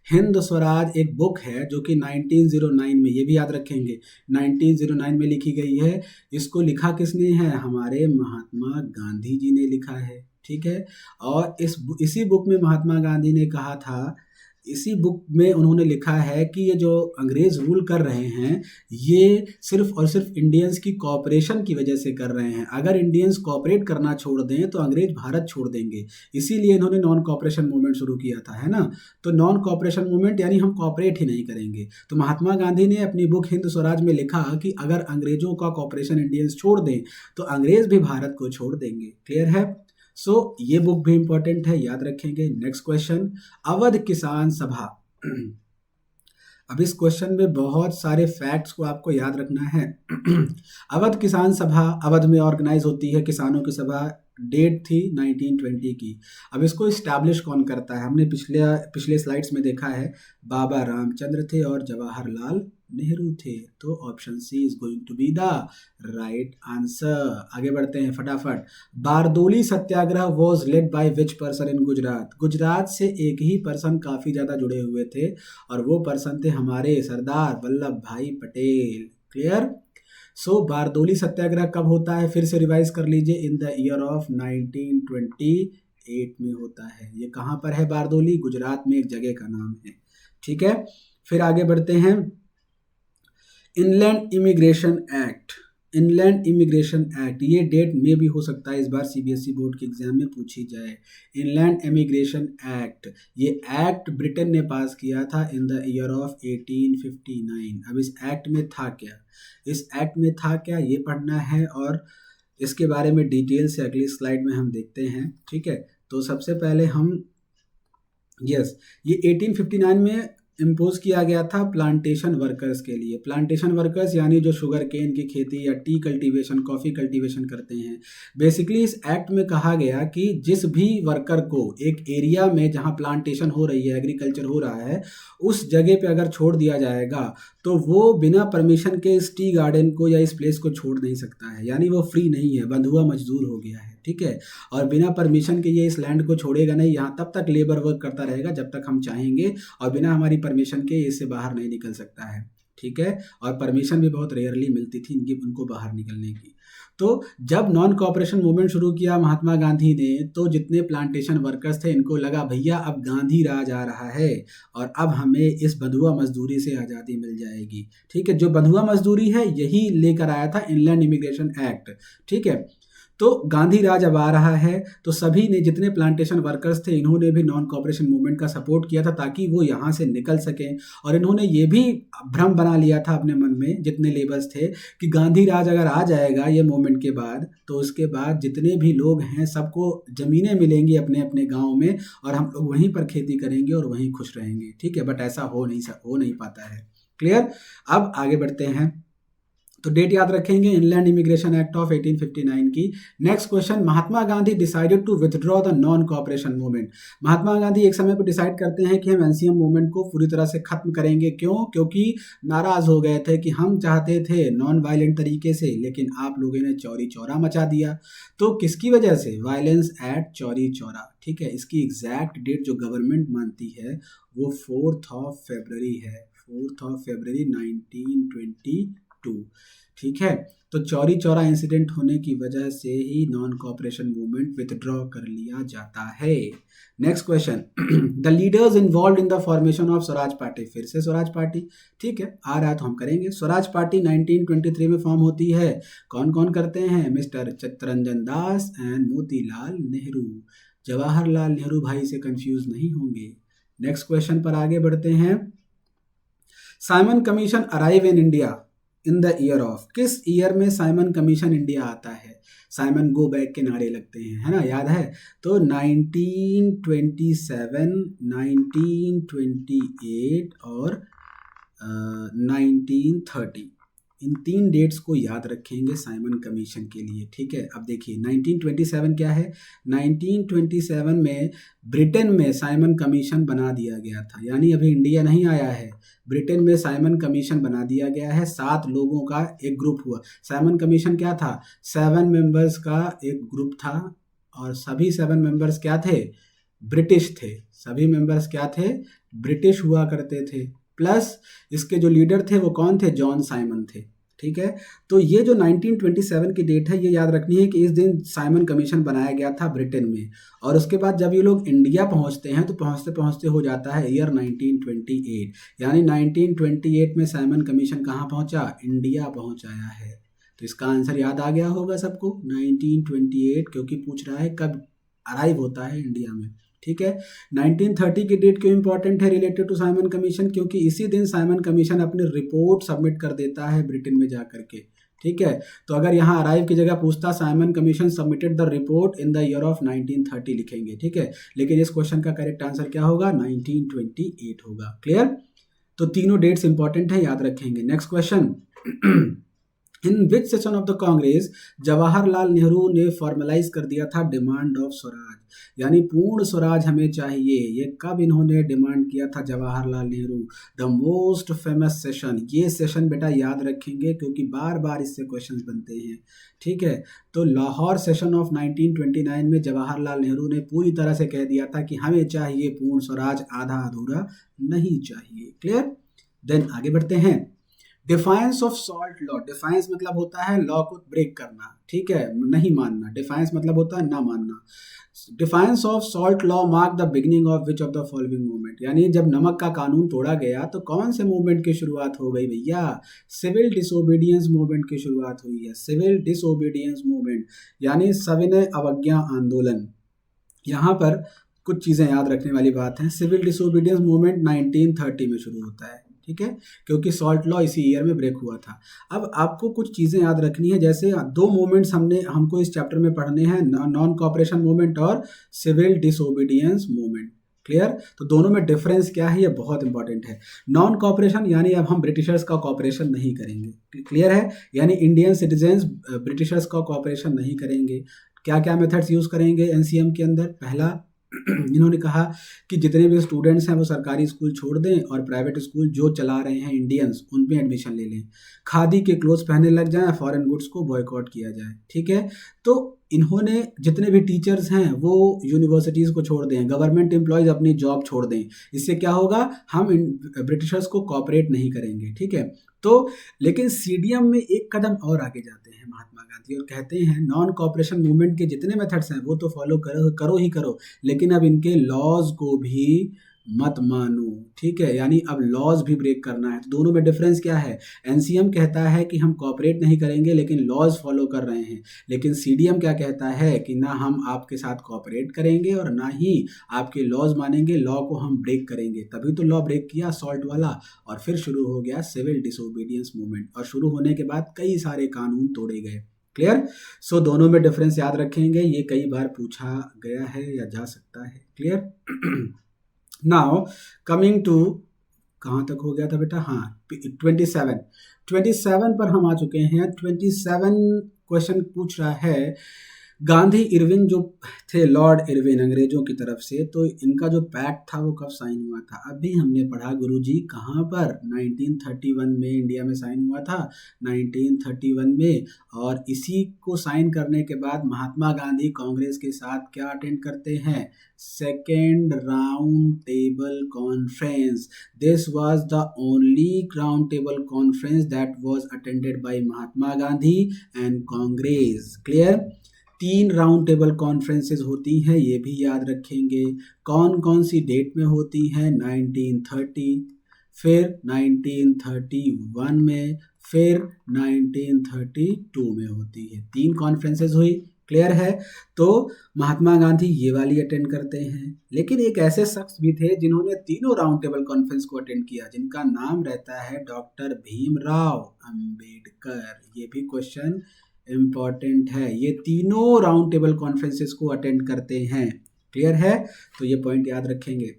हिंद स्वराज एक बुक है जो कि 1909 में, ये भी याद रखेंगे, 1909 में लिखी गई है। इसको लिखा किसने है? हमारे महात्मा गांधी जी ने लिखा है। ठीक है, और इसी बुक में महात्मा गांधी ने कहा था, इसी बुक में उन्होंने लिखा है कि ये जो अंग्रेज रूल कर रहे हैं ये सिर्फ और सिर्फ इंडियंस की कॉपरेशन की वजह से कर रहे हैं। अगर इंडियंस कॉपरेट करना छोड़ दें तो अंग्रेज भारत छोड़ देंगे, इसीलिए इन्होंने नॉन कॉपरेशन मूवमेंट शुरू किया था, है ना। तो नॉन कॉपरेशन मूवमेंट यानी हम कॉपरेट ही नहीं करेंगे। तो महात्मा गांधी ने अपनी बुक हिंद स्वराज में लिखा कि अगर अंग्रेजों का कॉपरेशन इंडियंस छोड़ दें तो अंग्रेज भी भारत को छोड़ देंगे। क्लियर है। सो ये बुक भी इंपॉर्टेंट है, याद रखेंगे। नेक्स्ट क्वेश्चन, अवध किसान सभा। अब इस क्वेश्चन में बहुत सारे फैक्ट्स को आपको याद रखना है। अवध किसान सभा अवध में ऑर्गेनाइज होती है, किसानों की सभा डेट थी 1920 की। अब इसको इस्टेब्लिश कौन करता है? हमने पिछले स्लाइड्स में देखा है बाबा रामचंद्र थे और जवाहरलाल नेहरू थे। तो option C is going to be the right answer. आगे बढ़ते हैं फटाफट। Bardoli satyagraha was led by which person in Gujarat? Gujarat से एक ही पर्सन काफी ज्यादा जुड़े हुए थे और वो पर्सन थे हमारे सरदार वल्लभ भाई पटेल। क्लियर? सो बारदोली सत्याग्रह कब होता है? फिर से रिवाइज कर लीजिए, इन द ईयर ऑफ 1928 में होता है। ये कहाँ पर है बारदोली? गुजरात में एक जगह का नाम है। ठीक है, फिर आगे बढ़ते हैं। Inland immigration act, inland immigration act, ये डेट में भी हो सकता है इस बार सीबीएसई बोर्ड के एग्जाम में पूछी जाए। इनलैंड इमिग्रेशन एक्ट, ये एक्ट ब्रिटेन ने पास किया था इन द ईयर ऑफ 1859। अब इस एक्ट में था क्या? इस एक्ट में था क्या, ये पढ़ना है और इसके बारे में डिटेल से अगली स्लाइड में हम देखते हैं। ठीक है, तो सबसे पहले हम ये 1859 में इम्पोज किया गया था प्लांटेशन वर्कर्स के लिए। प्लांटेशन वर्कर्स यानी जो शुगर केन की खेती या टी कल्टीवेशन, कॉफ़ी कल्टीवेशन करते हैं। बेसिकली इस एक्ट में कहा गया कि जिस भी वर्कर को एक एरिया में जहां प्लांटेशन हो रही है, एग्रीकल्चर हो रहा है, उस जगह पे अगर छोड़ दिया जाएगा तो वो बिना परमिशन के इस टी गार्डन को या इस प्लेस को छोड़ नहीं सकता है। यानी वो फ्री नहीं है, बंधुआ मजदूर हो गया है। ठीक है, और बिना परमिशन के ये इस लैंड को छोड़ेगा नहीं, यहाँ तब तक लेबर वर्क करता रहेगा जब तक हम चाहेंगे, और बिना हमारी परमिशन के इससे बाहर नहीं निकल सकता है। ठीक है, और परमिशन भी बहुत रेयरली मिलती थी उनको बाहर निकलने की। तो जब नॉन कॉपरेशन मूवमेंट शुरू किया महात्मा गांधी ने, तो जितने प्लांटेशन वर्कर्स थे इनको लगा भैया अब गांधी राज आ रहा है और अब हमें इस बंधुआ मजदूरी से आज़ादी मिल जाएगी। ठीक है, जो बंधुआ मजदूरी है यही लेकर आया था इनलैंड इमिग्रेशन एक्ट। ठीक है, तो गांधी राज अब आ रहा है, तो सभी ने, जितने प्लांटेशन वर्कर्स थे, इन्होंने भी नॉन कॉपरेशन मूवमेंट का सपोर्ट किया था ताकि वो यहाँ से निकल सकें। और इन्होंने ये भी भ्रम बना लिया था अपने मन में, जितने लेबर्स थे, कि गांधी राज अगर आ जाएगा ये मूवमेंट के बाद, तो उसके बाद जितने भी लोग हैं सबको ज़मीनें मिलेंगी अपने अपने गाँव में और हम लोग वहीं पर खेती करेंगे और वहीं खुश रहेंगे। ठीक है, बट ऐसा हो नहीं पाता है। क्लियर? अब आगे बढ़ते हैं। तो डेट याद रखेंगे, इनलैंड इमिग्रेशन एक्ट ऑफ 1859 की। Next question, Mahatma Gandhi decided to withdraw the non cooperation movement. Mahatma Gandhi एक समय पर डिसाइड करते हैं कि हम एनसीएम मूवमेंट को पूरी तरह से खत्म करेंगे। क्यों? क्योंकि नाराज हो गए थे कि हम चाहते थे नॉन वायलेंट तरीके से, लेकिन आप लोगों ने चौरी चौरा मचा दिया। तो किसकी वजह से? Violence at Chauri Chaura. ठीक है, इसकी एग्जैक्ट डेट जो गवर्नमेंट मानती है वो 4 फरवरी है, 4 फरवरी 1922। ठीक है, तो चौरी चौरा इंसिडेंट होने की वजह से ही नॉन कॉपरेशन मूवमेंट विथड्रॉ कर लिया जाता है। Next question, the leaders involve in the formation of Swaraj party. फिर से स्वराज पार्टी। ठीक है, आ रहा है तो हम करेंगे। स्वराज पार्टी 1923 में फॉर्म होती है। कौन कौन करते हैं? Mister Chittaranjan Das and Motilal Nehru. जवाहरलाल नेहरू भाई से कंफ्यूज नहीं होंगे। नेक्स्ट क्वेश्चन पर आगे बढ़ते हैं। Simon commission arrive in India in the year of. किस ईयर में साइमन कमीशन इंडिया आता है? साइमन गो बैक के नारे लगते हैं, है ना, याद है? तो 1927, 1928 और 1930, इन 3 डेट्स को याद रखेंगे साइमन कमीशन के लिए। ठीक है, अब देखिए 1927 क्या है? 1927 में ब्रिटेन में साइमन कमीशन बना दिया गया था, यानी अभी इंडिया नहीं आया है, ब्रिटेन में साइमन कमीशन बना दिया गया है। 7 लोगों का एक ग्रुप हुआ। साइमन कमीशन क्या था? 7 मेंबर्स का एक ग्रुप था और सभी 7 मेंबर्स क्या थे? ब्रिटिश थे। सभी मेंबर्स क्या थे? ब्रिटिश हुआ करते थे। प्लस इसके जो लीडर थे वो कौन थे? जॉन साइमन थे। ठीक है, तो ये जो 1927 की डेट है ये याद रखनी है कि इस दिन साइमन कमीशन बनाया गया था ब्रिटेन में। और उसके बाद जब ये लोग इंडिया पहुंचते हैं तो पहुंचते पहुंचते हो जाता है ईयर 1928, यानी 1928 में साइमन कमीशन कहाँ पहुंचा? इंडिया पहुंच आया है। तो इसका आंसर याद आ गया होगा सबको, 1928, क्योंकि पूछ रहा है कब अराइव होता है इंडिया में। ठीक है, 1930 की डेट क्यों इंपॉर्टेंट है रिलेटेड टू साइमन कमीशन? क्योंकि इसी दिन साइमन कमीशन अपनी रिपोर्ट सबमिट कर देता है ब्रिटेन में जा करके। ठीक है, तो अगर यहाँ अराइव की जगह पूछता Simon commission submitted the report in the year of 1930 लिखेंगे। ठीक है, लेकिन इस क्वेश्चन का करेक्ट आंसर क्या होगा? 1928 होगा। क्लियर? तो तीनों डेट्स इंपॉर्टेंट है, याद रखेंगे। Next question, in which session of the Congress Jawaharlal Nehru ने फॉर्मलाइज कर दिया था डिमांड ऑफ स्वराज, यानी पूर्ण स्वराज हमें चाहिए। ये कब इन्होंने डिमांड किया था Jawaharlal Nehru? The most famous session, ये सेशन बेटा याद रखेंगे क्योंकि बार बार इससे क्वेश्चंस बनते हैं, ठीक है। तो लाहौर सेशन ऑफ 1929 में जवाहरलाल नेहरू ने पूरी तरह से कह दिया था कि हमें चाहिए पूर्ण स्वराज, आधा अधूरा नहीं चाहिए। क्लियर? देन आगे बढ़ते हैं। Defines of salt law, defines मतलब होता है लॉ को ब्रेक करना, ठीक है, नहीं मानना। डिफाइंस मतलब होता है ना मानना। Defines of salt law mark the beginning of which of the following movement, यानी जब नमक का कानून तोड़ा गया तो कौन से मूवमेंट की शुरुआत हो गई भैया? सिविल डिसोबीडियंस मूवमेंट की शुरुआत हुई है। सिविल डिसोबीडियंस मूवमेंट यानी सविनय अवज्ञा आंदोलन। यहाँ पर कुछ चीज़ें याद रखने वाली बात है। सिविल डिसोबीडियंस मूवमेंट 1930 में शुरू होता है, ठीक है, क्योंकि सॉल्ट लॉ इसी ईयर में ब्रेक हुआ था। अब आपको कुछ चीज़ें याद रखनी है, जैसे दो मूवमेंट्स हमको इस चैप्टर में पढ़ने हैं, नॉन कॉपरेशन मूवमेंट और सिविल डिसोबीडियंस मूवमेंट। क्लियर? तो दोनों में डिफरेंस क्या है, ये बहुत इंपॉर्टेंट है। नॉन कॉपरेशन यानी अब हम ब्रिटिशर्स का कॉपरेशन नहीं करेंगे। क्लियर है? यानी इंडियन सिटीजन्स ब्रिटिशर्स का कॉपरेशन नहीं करेंगे। क्या क्या मेथड्स यूज़ करेंगे एनसीएम के अंदर? पहला, इन्होंने कहा कि जितने भी स्टूडेंट्स हैं वो सरकारी स्कूल छोड़ दें और प्राइवेट स्कूल जो चला रहे हैं इंडियंस उन पे एडमिशन ले लें, खादी के क्लोथ्स पहनने लग जाएं, फॉरेन गुड्स को बॉयकॉट किया जाए, ठीक है। तो इन्होंने जितने भी टीचर्स हैं वो यूनिवर्सिटीज़ को छोड़ दें, गवर्नमेंट एम्प्लॉयज़ अपनी जॉब छोड़ दें। इससे क्या होगा, हम ब्रिटिशर्स को कॉपरेट नहीं करेंगे, ठीक है। तो लेकिन सीडीएम में एक कदम और आगे जाते हैं महात्मा गांधी और कहते हैं नॉन कॉपरेशन मूवमेंट के जितने मेथड्स हैं वो तो फॉलो करो ही करो, लेकिन अब इनके लॉज को भी मत मानो, ठीक है। यानी अब लॉज भी ब्रेक करना है। तो दोनों में डिफरेंस क्या है? एनसीएम कहता है कि हम कॉपरेट नहीं करेंगे लेकिन लॉज फॉलो कर रहे हैं, लेकिन सीडीएम क्या कहता है कि ना हम आपके साथ कॉपरेट करेंगे और ना ही आपके लॉज मानेंगे, लॉ को हम ब्रेक करेंगे। तभी तो लॉ ब्रेक किया सॉल्ट वाला, और फिर शुरू हो गया सिविल डिसोबीडियंस मूवमेंट, और शुरू होने के बाद कई सारे कानून तोड़े गए। क्लियर? सो दोनों में डिफरेंस याद रखेंगे, ये कई बार पूछा गया है या जा सकता है। क्लियर? नाउ कमिंग टू, कहाँ तक हो गया था बेटा? हाँ, 27 पर हम आ चुके हैं। 27 क्वेश्चन पूछ रहा है, गांधी इरविन जो थे, लॉर्ड इरविन अंग्रेजों की तरफ से, तो इनका जो पैक्ट था वो कब साइन हुआ था? अभी हमने पढ़ा गुरुजी, कहाँ पर? 1931 में इंडिया में साइन हुआ था, 1931 में। और इसी को साइन करने के बाद महात्मा गांधी कांग्रेस के साथ क्या अटेंड करते हैं? Second round table conference. This was the only round table conference that was attended by Mahatma Gandhi and Congress. Clear? 3 round table conferences होती हैं, ये भी याद रखेंगे। कौन कौन सी डेट में होती हैं? 1930, फिर 1931 में, फिर 1932 में होती है। 3 कॉन्फ्रेंसेस हुई। क्लियर है? तो महात्मा गांधी ये वाली अटेंड करते हैं, लेकिन एक ऐसे शख्स भी थे जिन्होंने तीनों राउंड टेबल कॉन्फ्रेंस को अटेंड किया, जिनका नाम रहता है डॉक्टर भीमराव अंबेडकर। ये भी क्वेश्चन इम्पॉर्टेंट है। ये तीनों राउंड टेबल कॉन्फ्रेंसेस को अटेंड करते हैं। क्लियर है? तो ये पॉइंट याद रखेंगे।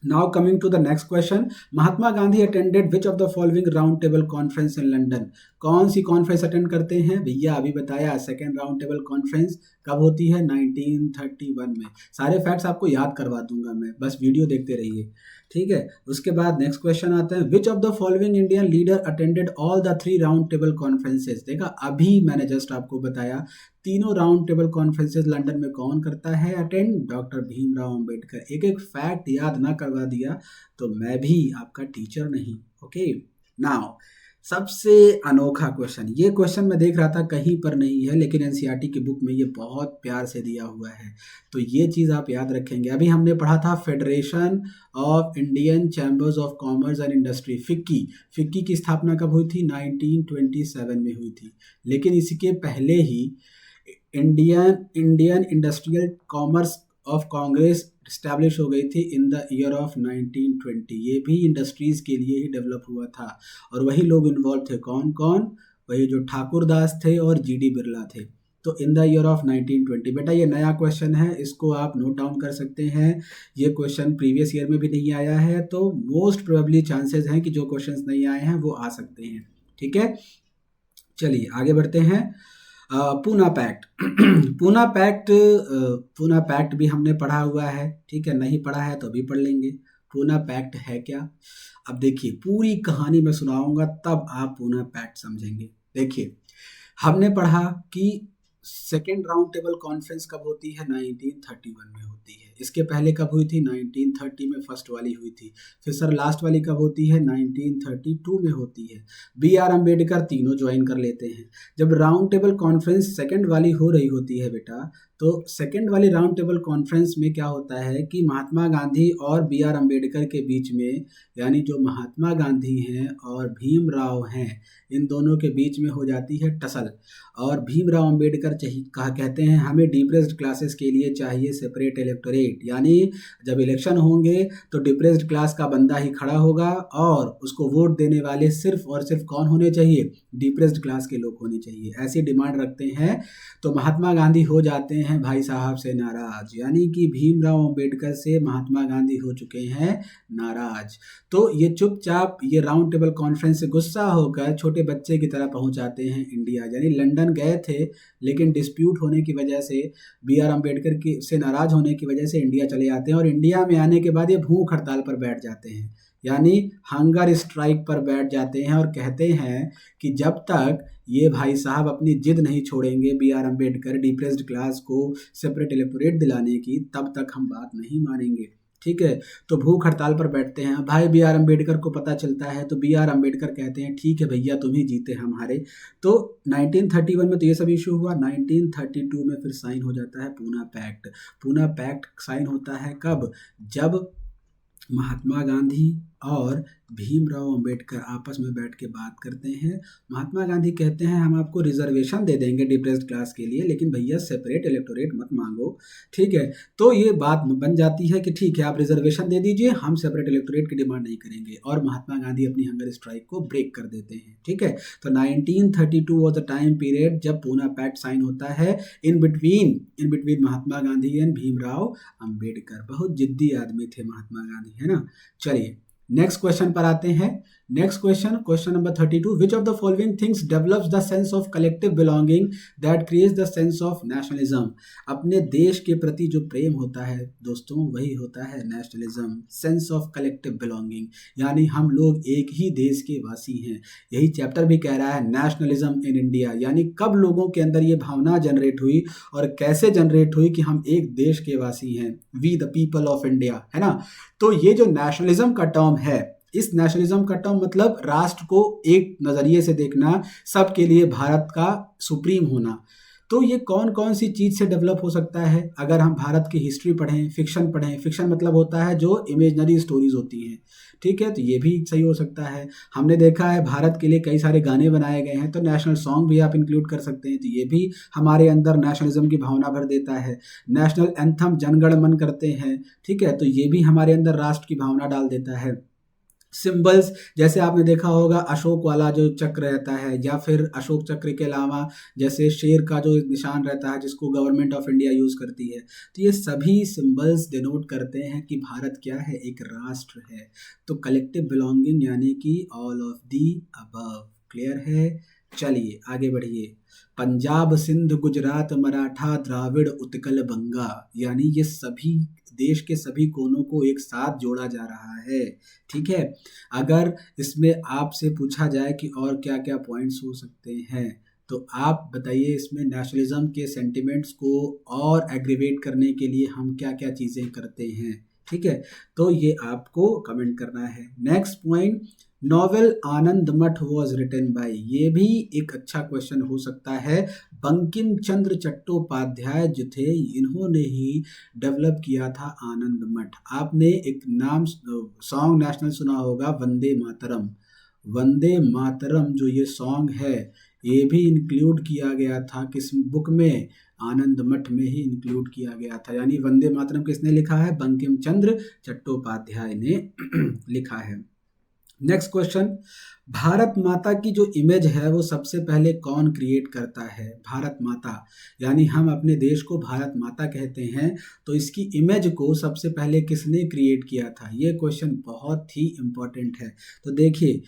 Now coming to the next question, Mahatma Gandhi attended which of the following round table conference in London? कौन सी कॉन्फ्रेंस अटेंड करते हैं भैया? अभी बताया, सेकेंड राउंड टेबल कॉन्फ्रेंस कब होती है? 1931 में। सारे फैक्ट्स आपको याद करवा दूंगा मैं, बस वीडियो देखते रहिए, ठीक है। उसके बाद नेक्स्ट क्वेश्चन आता है, विच of the following Indian leader attended all the 3 round table conferences? देखा, अभी मैंने जस्ट आपको बताया, तीनों राउंड टेबल कॉन्फ्रेंसेस लंदन में कौन करता है अटेंड? डॉक्टर भीमराव अंबेडकर। एक एक फैक्ट याद ना करवा दिया तो मैं भी आपका टीचर नहीं। ओके, नाउ सबसे अनोखा क्वेश्चन, ये क्वेश्चन मैं देख रहा था कहीं पर नहीं है, लेकिन एनसीईआरटी की बुक में ये बहुत प्यार से दिया हुआ है, तो ये चीज़ आप याद रखेंगे। अभी हमने पढ़ा था federation of Indian chambers of commerce and industry, FICCI. FICCI की स्थापना कब हुई थी? 1927 में हुई थी, लेकिन इसके पहले ही Indian industrial commerce of Congress establish हो गई थी इन द ईयर ऑफ 1920। ये भी इंडस्ट्रीज के लिए ही डेवलप हुआ था, और वही लोग इन्वॉल्व थे। कौन कौन? वही जो ठाकुर दास थे और जीडी बिरला थे। तो इन द ईयर ऑफ 1920। बेटा ये नया क्वेश्चन है, इसको आप नोट डाउन कर सकते हैं। ये क्वेश्चन प्रीवियस ईयर में भी नहीं आया है, तो मोस्ट प्रोबेबली चांसेस हैं कि जो क्वेश्चंस नहीं आए हैं वो आ सकते हैं, ठीक है। चलिए आगे बढ़ते हैं। पूना पैक्ट पूना पैक्ट भी हमने पढ़ा हुआ है, ठीक है, नहीं पढ़ा है तो अभी पढ़ लेंगे। पूना पैक्ट है क्या? अब देखिए पूरी कहानी मैं सुनाऊंगा तब आप पूना पैक्ट समझेंगे। देखिए हमने पढ़ा कि सेकेंड राउंड टेबल कॉन्फ्रेंस कब होती है? 1931 में होती है। इसके पहले कब हुई थी? 1930 में फर्स्ट वाली हुई थी। फिर सर लास्ट वाली कब होती है? 1932 में होती है। बी आर अम्बेडकर तीनों ज्वाइन कर लेते हैं। जब राउंड टेबल कॉन्फ्रेंस सेकेंड वाली हो रही होती है बेटा, तो सेकेंड वाली राउंड टेबल कॉन्फ्रेंस में क्या होता है कि महात्मा गांधी और बी आर अम्बेडकर के बीच में, यानी जो महात्मा गांधी हैं और भीमराव हैं, इन दोनों के बीच में हो जाती है टसल। और भीमराव अम्बेडकर कहा कहते हैं हमें डिप्रेस्ड क्लासेस के लिए चाहिए सेपरेट इलेक्टोरेट, यानी जब इलेक्शन होंगे तो डिप्रेस्ड क्लास का बंदा ही खड़ा होगा और उसको वोट देने वाले सिर्फ और सिर्फ कौन होने चाहिए? डिप्रेस्ड क्लास के लोग होने चाहिए। ऐसी डिमांड रखते हैं तो महात्मा गांधी हो जाते हैं भाई साहब से नाराज, यानी कि भीमराव अम्बेडकर से महात्मा गांधी हो चुके हैं नाराज। तो ये चुपचाप ये राउंड टेबल कॉन्फ्रेंस से गुस्सा होकर छोटे बच्चे की तरह पहुंच जाते हैं इंडिया, यानी लंदन गए थे लेकिन डिस्प्यूट होने की वजह से, बी आर अम्बेडकर की से नाराज होने की वजह से इंडिया चले जाते हैं। और इंडिया में आने के बाद ये भूख हड़ताल पर बैठ जाते हैं, यानी हंगर स्ट्राइक पर बैठ जाते हैं और कहते हैं कि जब तक ये भाई साहब अपनी जिद नहीं छोड़ेंगे B R Ambedkar depressed class को सेपरेट इलेक्टोरेट दिलाने की, तब तक हम बात नहीं मानेंगे। ठीक है, तो भूख हड़ताल पर बैठते हैं। भाई बी आर अम्बेडकर को पता चलता है तो बी आर अम्बेडकर कहते हैं ठीक है भैया तुम ही जीते हम हारे। तो 1931 में तो ये सब इशू हुआ। 1932 में फिर साइन हो जाता है Poona pact. Poona pact sign होता है कब? जब महात्मा गांधी और भीमराव अंबेडकर आपस में बैठ के बात करते हैं। महात्मा गांधी कहते हैं हम आपको रिजर्वेशन दे देंगे डिप्रेस्ड क्लास के लिए, लेकिन भैया सेपरेट इलेक्टोरेट मत मांगो। ठीक है, तो ये बात बन जाती है कि ठीक है आप रिजर्वेशन दे दीजिए, हम सेपरेट इलेक्टोरेट की डिमांड नहीं करेंगे, और महात्मा गांधी अपनी हंगर स्ट्राइक को ब्रेक कर देते हैं। ठीक है, तो 1932 वॉज द टाइम पीरियड जब पूना पैक्ट साइन होता है। In between Mahatma Gandhi and Bhimrao Ambedkar. बहुत जिद्दी आदमी थे महात्मा गांधी, है ना। चलिए नेक्स्ट क्वेश्चन पर आते हैं। Next question number 32, which of the following things develops the sense of collective belonging that creates the sense of nationalism. अपने देश के प्रति जो प्रेम होता है दोस्तों, वही होता है nationalism, sense of collective belonging, यानी हम लोग एक ही देश के वासी हैं। यही चैप्टर भी कह रहा है नेशनलिज्म इन इंडिया, यानी कब लोगों के अंदर ये भावना जनरेट हुई और कैसे जनरेट हुई कि हम एक देश के वासी हैं, we the people of India, है ना। तो ये जो नेशनलिज्म का टर्म है, इस नेशनलिज्म का टर्म मतलब राष्ट्र को एक नजरिए से देखना, सबके लिए भारत का सुप्रीम होना। तो ये कौन कौन सी चीज से डेवलप हो सकता है? अगर हम भारत की हिस्ट्री पढ़ें, फिक्शन मतलब होता है जो इमेजनरी स्टोरीज होती हैं। ठीक है, तो ये भी सही हो सकता है। हमने देखा है भारत के लिए कई सारे गाने बनाए गए हैं, तो नेशनल सॉन्ग भी आप इंक्लूड कर सकते हैं, तो ये भी हमारे अंदर नेशनलिज्म की भावना भर देता है। नेशनल एंथम जनगण मन करते हैं, ठीक है, तो ये भी हमारे अंदर राष्ट्र की भावना डाल देता है। सिंबल्स जैसे आपने देखा होगा अशोक वाला जो चक्र रहता है, या फिर अशोक चक्र के अलावा जैसे शेर का जो निशान रहता है जिसको गवर्नमेंट ऑफ इंडिया यूज करती है, तो ये सभी सिंबल्स डिनोट करते हैं कि भारत क्या है, एक राष्ट्र है। तो कलेक्टिव बिलोंगिंग यानी कि all of the above. Clear है? चलिए आगे बढ़िए। पंजाब, सिंध, गुजरात, मराठा, द्राविड़, उत्कल, बंगा, यानी ये सभी देश के सभी कोनों को एक साथ जोड़ा जा रहा है। ठीक है, अगर इसमें आपसे पूछा जाए कि और क्या क्या पॉइंट्स हो सकते हैं, तो आप बताइए इसमें नेशनलिज्म के सेंटिमेंट्स को और एग्रीवेट करने के लिए हम क्या क्या चीज़ें करते हैं। ठीक है, तो ये आपको कमेंट करना है। नेक्स्ट पॉइंट, नॉवेल आनंद मठ वॉज रिटन बाय, ये भी एक अच्छा क्वेश्चन हो सकता है। बंकिम चंद्र चट्टोपाध्याय जो थे, इन्होंने ही डेवलप किया था आनंद मठ। आपने एक नाम सॉन्ग नेशनल सुना होगा, वंदे मातरम। वंदे मातरम जो ये सॉन्ग है, ये भी इंक्लूड किया गया था किस बुक में? आनंद मठ में ही इंक्लूड किया गया था। यानी वंदे मातरम किसने लिखा है? बंकिम चंद्र चट्टोपाध्याय ने लिखा है। नेक्स्ट क्वेश्चन, भारत माता की जो इमेज है वो सबसे पहले कौन क्रिएट करता है? भारत माता, यानी हम अपने देश को भारत माता कहते हैं, तो इसकी इमेज को सबसे पहले किसने क्रिएट किया था? ये क्वेश्चन बहुत ही इम्पोर्टेंट है। तो देखिए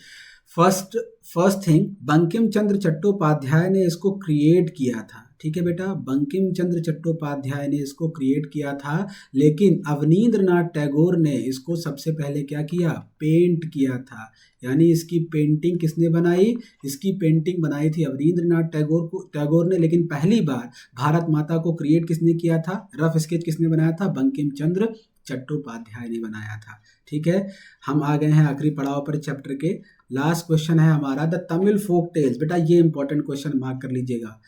first first thing, Bankim Chandra Chattopadhyay ने इसको क्रिएट किया था। ठीक है बेटा, बंकिम चंद्र चट्टोपाध्याय ने इसको क्रिएट किया था, लेकिन अवनींद्रनाथ टैगोर ने इसको सबसे पहले क्या किया, पेंट किया था। यानी इसकी पेंटिंग किसने बनाई, इसकी पेंटिंग बनाई थी अवनींद्रनाथ टैगोर ने, लेकिन पहली बार भारत माता को क्रिएट किसने किया था, रफ स्केच किसने बनाया था, बंकिम चंद्र चट्टोपाध्याय ने बनाया था। ठीक है, हम आ गए हैं आखिरी पड़ाव पर चैप्टर के। लास्ट क्वेश्चन है हमारा, द तमिल फोक टेल्स। बेटा ये इंपॉर्टेंट क्वेश्चन मार्क कर लीजिएगा।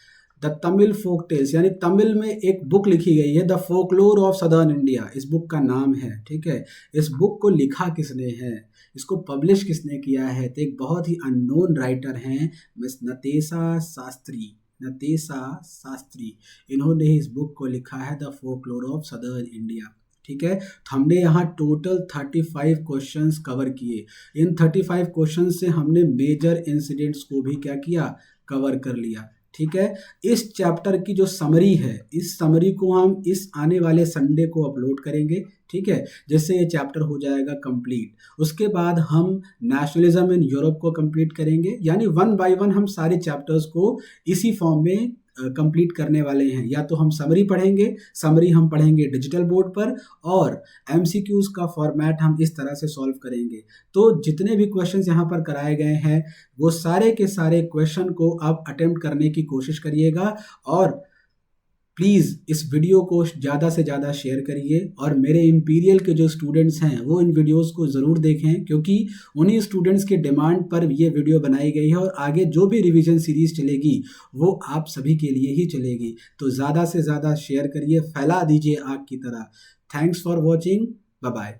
द तमिल फोक टेल्स, यानी तमिल में एक बुक लिखी गई है, the folklore of southern India, इस बुक का नाम है। ठीक है, इस बुक को लिखा किसने है, इसको पब्लिश किसने किया है, तो एक बहुत ही अननोन राइटर हैं मिस नतेशा शास्त्री। नतेशा शास्त्री, इन्होंने इस बुक को लिखा है, the folklore of southern India. ठीक है, तो हमने यहाँ टोटल 35 क्वेश्चंस कवर किए। इन 35 क्वेश्चन से हमने मेजर इंसिडेंट्स को भी क्या किया, कवर कर लिया। ठीक है, इस चैप्टर की जो समरी है, इस समरी को हम इस आने वाले संडे को अपलोड करेंगे। ठीक है, जिससे ये चैप्टर हो जाएगा कंप्लीट। उसके बाद हम नेशनलिज्म इन यूरोप को कंप्लीट करेंगे, यानी 1 बाय 1 हम सारे चैप्टर्स को इसी फॉर्म में कंप्लीट करने वाले हैं। या तो हम समरी पढ़ेंगे, समरी हम पढ़ेंगे डिजिटल बोर्ड पर, और एमसीक्यूज का फॉर्मेट हम इस तरह से सॉल्व करेंगे। तो जितने भी क्वेश्चंस यहाँ पर कराए गए हैं, वो सारे के सारे क्वेश्चन को आप अटेम्प्ट करने की कोशिश करिएगा, और प्लीज़ इस वीडियो को ज़्यादा से ज़्यादा शेयर करिए। और मेरे इंपीरियल के जो स्टूडेंट्स हैं वो इन वीडियोस को ज़रूर देखें, क्योंकि उन्हीं स्टूडेंट्स के डिमांड पर ये वीडियो बनाई गई है, और आगे जो भी रिवीजन सीरीज़ चलेगी वो आप सभी के लिए ही चलेगी। तो ज़्यादा से ज़्यादा शेयर करिए, फैला दीजिए आग की तरह। Thanks for watching, bye bye.